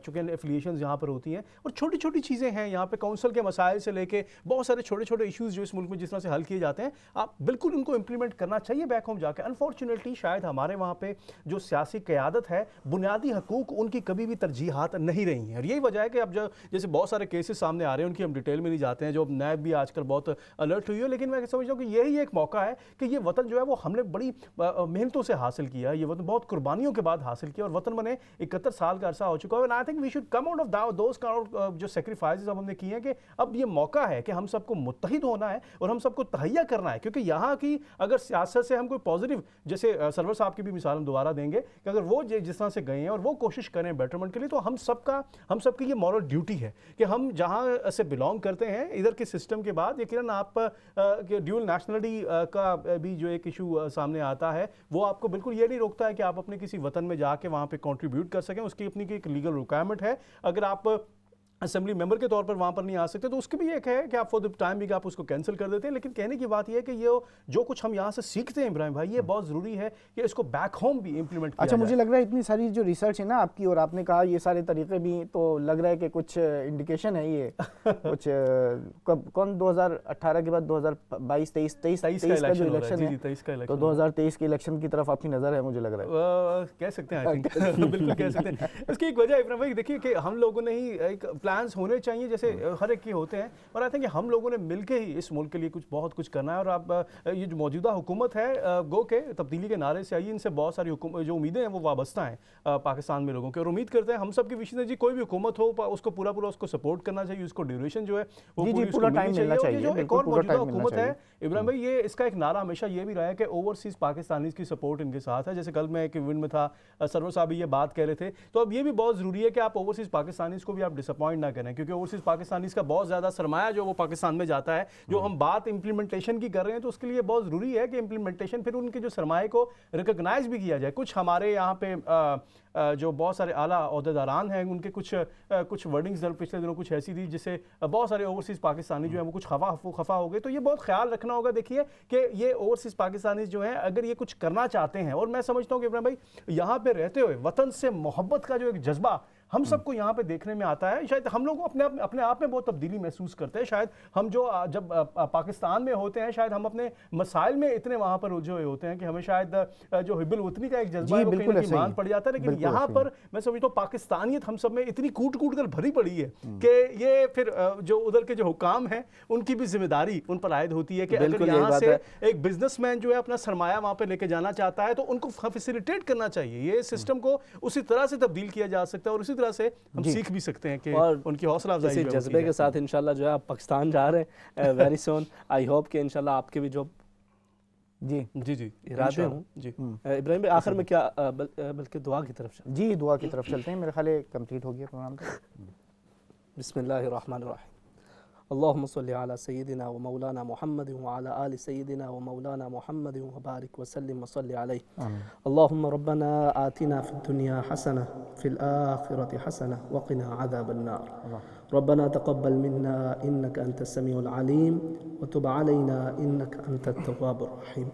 چونکہ ایفیلیشنز یہاں پر ہوتی ہیں اور چھوٹی چھوٹی چیزیں ہیں یہاں پہ کونسل کے مسائل سے لے کے بہت سارے چھوٹے چھوٹے ایشوز جو اس ملک میں جس طرح سے حل کیے جاتے ہیں, آپ بالکل ان کو امپلیمنٹ کرنا چاہیے بیک ہوم جا کے. انفارچونیٹلی شاید ہمارے وہاں پہ جو سیاسی قیادت ہے بنیادی حقوق ان کی کبھی بھی ترجیحات نہیں رہی ہیں, اور یہی وجہ ہے کہ اب جو جیسے بہت سارے کیسز سامنے آ رہے ہیں ان کی ہم ڈیٹیل میں نہیں جاتے ہیں, جو نیب بھی آج کل بہت الرٹ ہوئی ہے, لیکن میں سمجھتا ہوں کہ یہی ایک موقع ہے کہ یہ وطن جو ہے وہ ہم نے بڑی محنتوں سے حاصل کیا ہے, یہ وطن بہت قربانیوں کے بعد حاصل کیا, اور وطن بنے 71 سال کا عرصہ ہو چکا ہے, and I think we should come out of those kind of جو sacrifices ہم نے کیے ہیں کہ اب یہ موقع ہے کہ ہم سب کو متحد ہونا ہے اور ہم سب کو تہیا کرنا ہے, کیونکہ یہاں کی اگر سیاست سے ہم کوئی پازیٹیو, جیسے سرور صاحب کی بھی مثال ہم دوبارہ دیں گے کہ اگر وہ جس طرح سے گئے ہیں اور وہ کوشش کریں بیٹرمنٹ کے لیے, تو ہم سب کی یہ مورل ڈیوٹی ہے کہ ہم جہاں سے بلانگ کرتے ہیں ادھر کے سسٹم کے بعد یقیناً آپ ڈیول نیشنلٹی کا بھی جو ایک ایشو سامنے آتا ہے وہ آپ کو بالکل یہ نہیں روکتا ہے کہ آپ اپنے کسی وطن میں جا کے وہاں پہ کنٹریبیوٹ کر سکیں, اس کی اپنی ایک لیگل ریکوائرمنٹ ہے. اگر آپ اسمبلی ممبر کے طور پر وہاں پر نہیں آ سکتے تو اس کی بھی ایک ہے کہ آپ فور دی ٹائم بھی آپ اس کو کینسل کر دیتے ہیں, لیکن کہنے کی بات یہ ہے کہ یہ جو کچھ ہم یہاں سے سیکھتے ہیں ابراہیم بھائی یہ بہت ضروری ہے کہ اس کو بیک ہوم بھی امپلیمنٹ کیا جائے. اچھا, مجھے لگ رہا ہے اتنی ساری جو ریسرچ ہے نا آپ کی اور آپ نے کہا یہ سارے طریقے بھی, تو لگ رہا ہے کہ کچھ انڈیکیشن ہے یہ کچھ کون 2018 کے بعد 2022-23 کا جو الیکشن ہے, تو 2023 کے الیکشن کی طرف آپ کی نظر ہے مجھے لگ رہا ہے. کہہ سکتے ہیں بالکل کہہ سکتے ہیں. اس کی ایک وجہ ابراہیم بھائی دیکھیے کہ ہم لوگوں نے ہی ایک پلانس ہونے چاہیے جیسے ہر ایک کے ہوتے ہیں, اور آئی تھنک کہ ہم لوگوں نے مل کے ہی اس ملک کے لیے بہت کچھ کرنا ہے. اور اب یہ جو موجودہ حکومت ہے گو کہ تبدیلی کے نعرے سے آئی, ان سے بہت ساری جو امیدیں ہیں وہ وابستہ ہیں پاکستان میں لوگوں کے, اور امید کرتے ہیں ہم سب کی وشز ہے جی کوئی بھی حکومت ہو اس کو پورا اس کو سپورٹ کرنا چاہیے, اس کو ڈیوریشن جو ہے وہ پورا ٹائم ملنا چاہیے. جو ایک اور موجودہ حکومت ہے ابراہیم بھائی یہ اس کا ایک نعرہ ہمیشہ یہ بھی رہا ہے کہ اوورسیز پاکستانیز کی سپورٹ ان کے ساتھ ہے. جیسے کل میں ایک ایونٹ میں تھا, سرور صاحب یہ بات کہہ رہے تھے, تو اب یہ بھی بہت ضروری ہے کہ آپ اوورسیز پاکستانیز کو بھی آپ ڈس اپوائنٹ نہ کریں, کیونکہ اوورسیز پاکستانیز کا بہت زیادہ سرمایہ جو وہ پاکستان میں جاتا ہے. جو ہم بات امپلیمنٹیشن کی کر رہے ہیں تو اس کے لیے بہت ضروری ہے کہ امپلیمنٹیشن پھر ان کے جو سرمایہ کو ریکگنائز بھی کیا جائے. کچھ ہمارے یہاں پہ جو بہت سارے اعلیٰ عہدیداران ہیں ان کے کچھ ورڈنگز پچھلے دنوں کچھ ایسی تھی جس سے بہت سارے اوورسیز پاکستانی جو ہیں وہ کچھ خفا ہو گئے. تو یہ بہت خیال رکھنا ہوگا دیکھیے کہ یہ اوورسیز پاکستانیز جو ہیں اگر یہ کچھ کرنا چاہتے ہیں, اور میں سمجھتا ہوں کہ ابراہیم بھائی یہاں پہ رہتے ہوئے وطن سے محبت کا جو ایک جذبہ ہم سب کو یہاں پہ دیکھنے میں آتا ہے, شاید ہم لوگ اپنے آپ میں بہت تبدیلی محسوس کرتے ہیں. شاید ہم جو جب پاکستان میں ہوتے ہیں شاید ہم اپنے مسائل میں اتنے وہاں پر الجھے ہوئے ہوتے ہیں کہ ہمیں شاید جو حب الوطنی کا ایک جذبہ ہے وہ کہیں نہ کہیں مان پڑ جاتا ہے. لیکن یہاں پر میں سمجھتا ہوں پاکستانیت ہم سب میں اتنی کوٹ کر بھری پڑی ہے کہ یہ پھر جو ادھر کے جو حکام ہیں ان کی بھی ذمہ داری ان پر عائد ہوتی ہے کہ اگر یہاں سے ایک بزنس مین جو ہے اپنا سرمایہ وہاں پہ لے کے جانا چاہتا ہے تو ان کو فیسیلیٹیٹ کرنا چاہیے. یہ سسٹم کو اسی طرح سے تبدیل کیا جا سکتا ہے اور اسی طرح سے ہم سیکھ بھی سکتے ہیں کہ ان کی حوصلہ افزائی اسی جذبے کے ساتھ انشاءاللہ جو ہے آپ پاکستان جا رہے ہیں ویری سون. آئی ہوپ کہ انشاءاللہ آپ کے بھی جو جی جی جی ارادے ہوں جی ابراہیم بھائی آخر میں کیا بلکہ دعا کی طرف چلیں؟ جی دعا کی طرف چلتے ہیں، میرے خیال ہے کمپلیٹ ہو گیا پروگرام کا. بسم اللہ الرحمن الرحیم. اللهم صل على سيدنا ومولانا محمد وعلى آل سيدنا ومولانا محمد وبارك وسلم وصل عليه. اللهم ربنا آتنا في الدنيا حسنة في الآخرة حسنة وقنا عذاب النار. ربنا تقبل منا إنك أنت السميع العليم وتب علينا إنك أنت التواب الرحيم.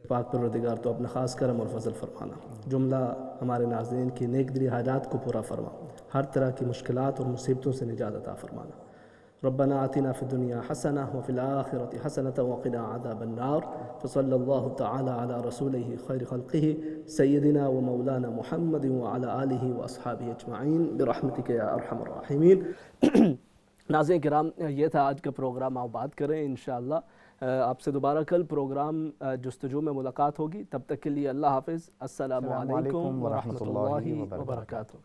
پاک پروردگار تو اپنا خاص کرم اور فضل فرمانا، جملہ ہمارے ناظرین کی نیک دلی حاجات کو پورا فرما، ہر طرح کی مشکلات اور مصیبتوں سے نجات عطا فرمانا. ربنا آتنا فی الدنیا حسنہ وفی الآخرۃ حسنۃ وقنا عذاب النار. فصلی اللہ تعالی علی رسولہ خیر خلقہ سیدنا و مولانا محمد وعلی آلہ واصحابہ اجمعین برحمتک یا ارحم الراحمین. ناظرین کرام، یہ تھا آج کا پروگرام. آپ بات کریں انشاءاللہ آپ سے دوبارہ کل پروگرام جستجو میں ملاقات ہوگی. تب تک کے لیے اللہ حافظ. السلام علیکم ورحمۃ اللہ وبرکاتہ.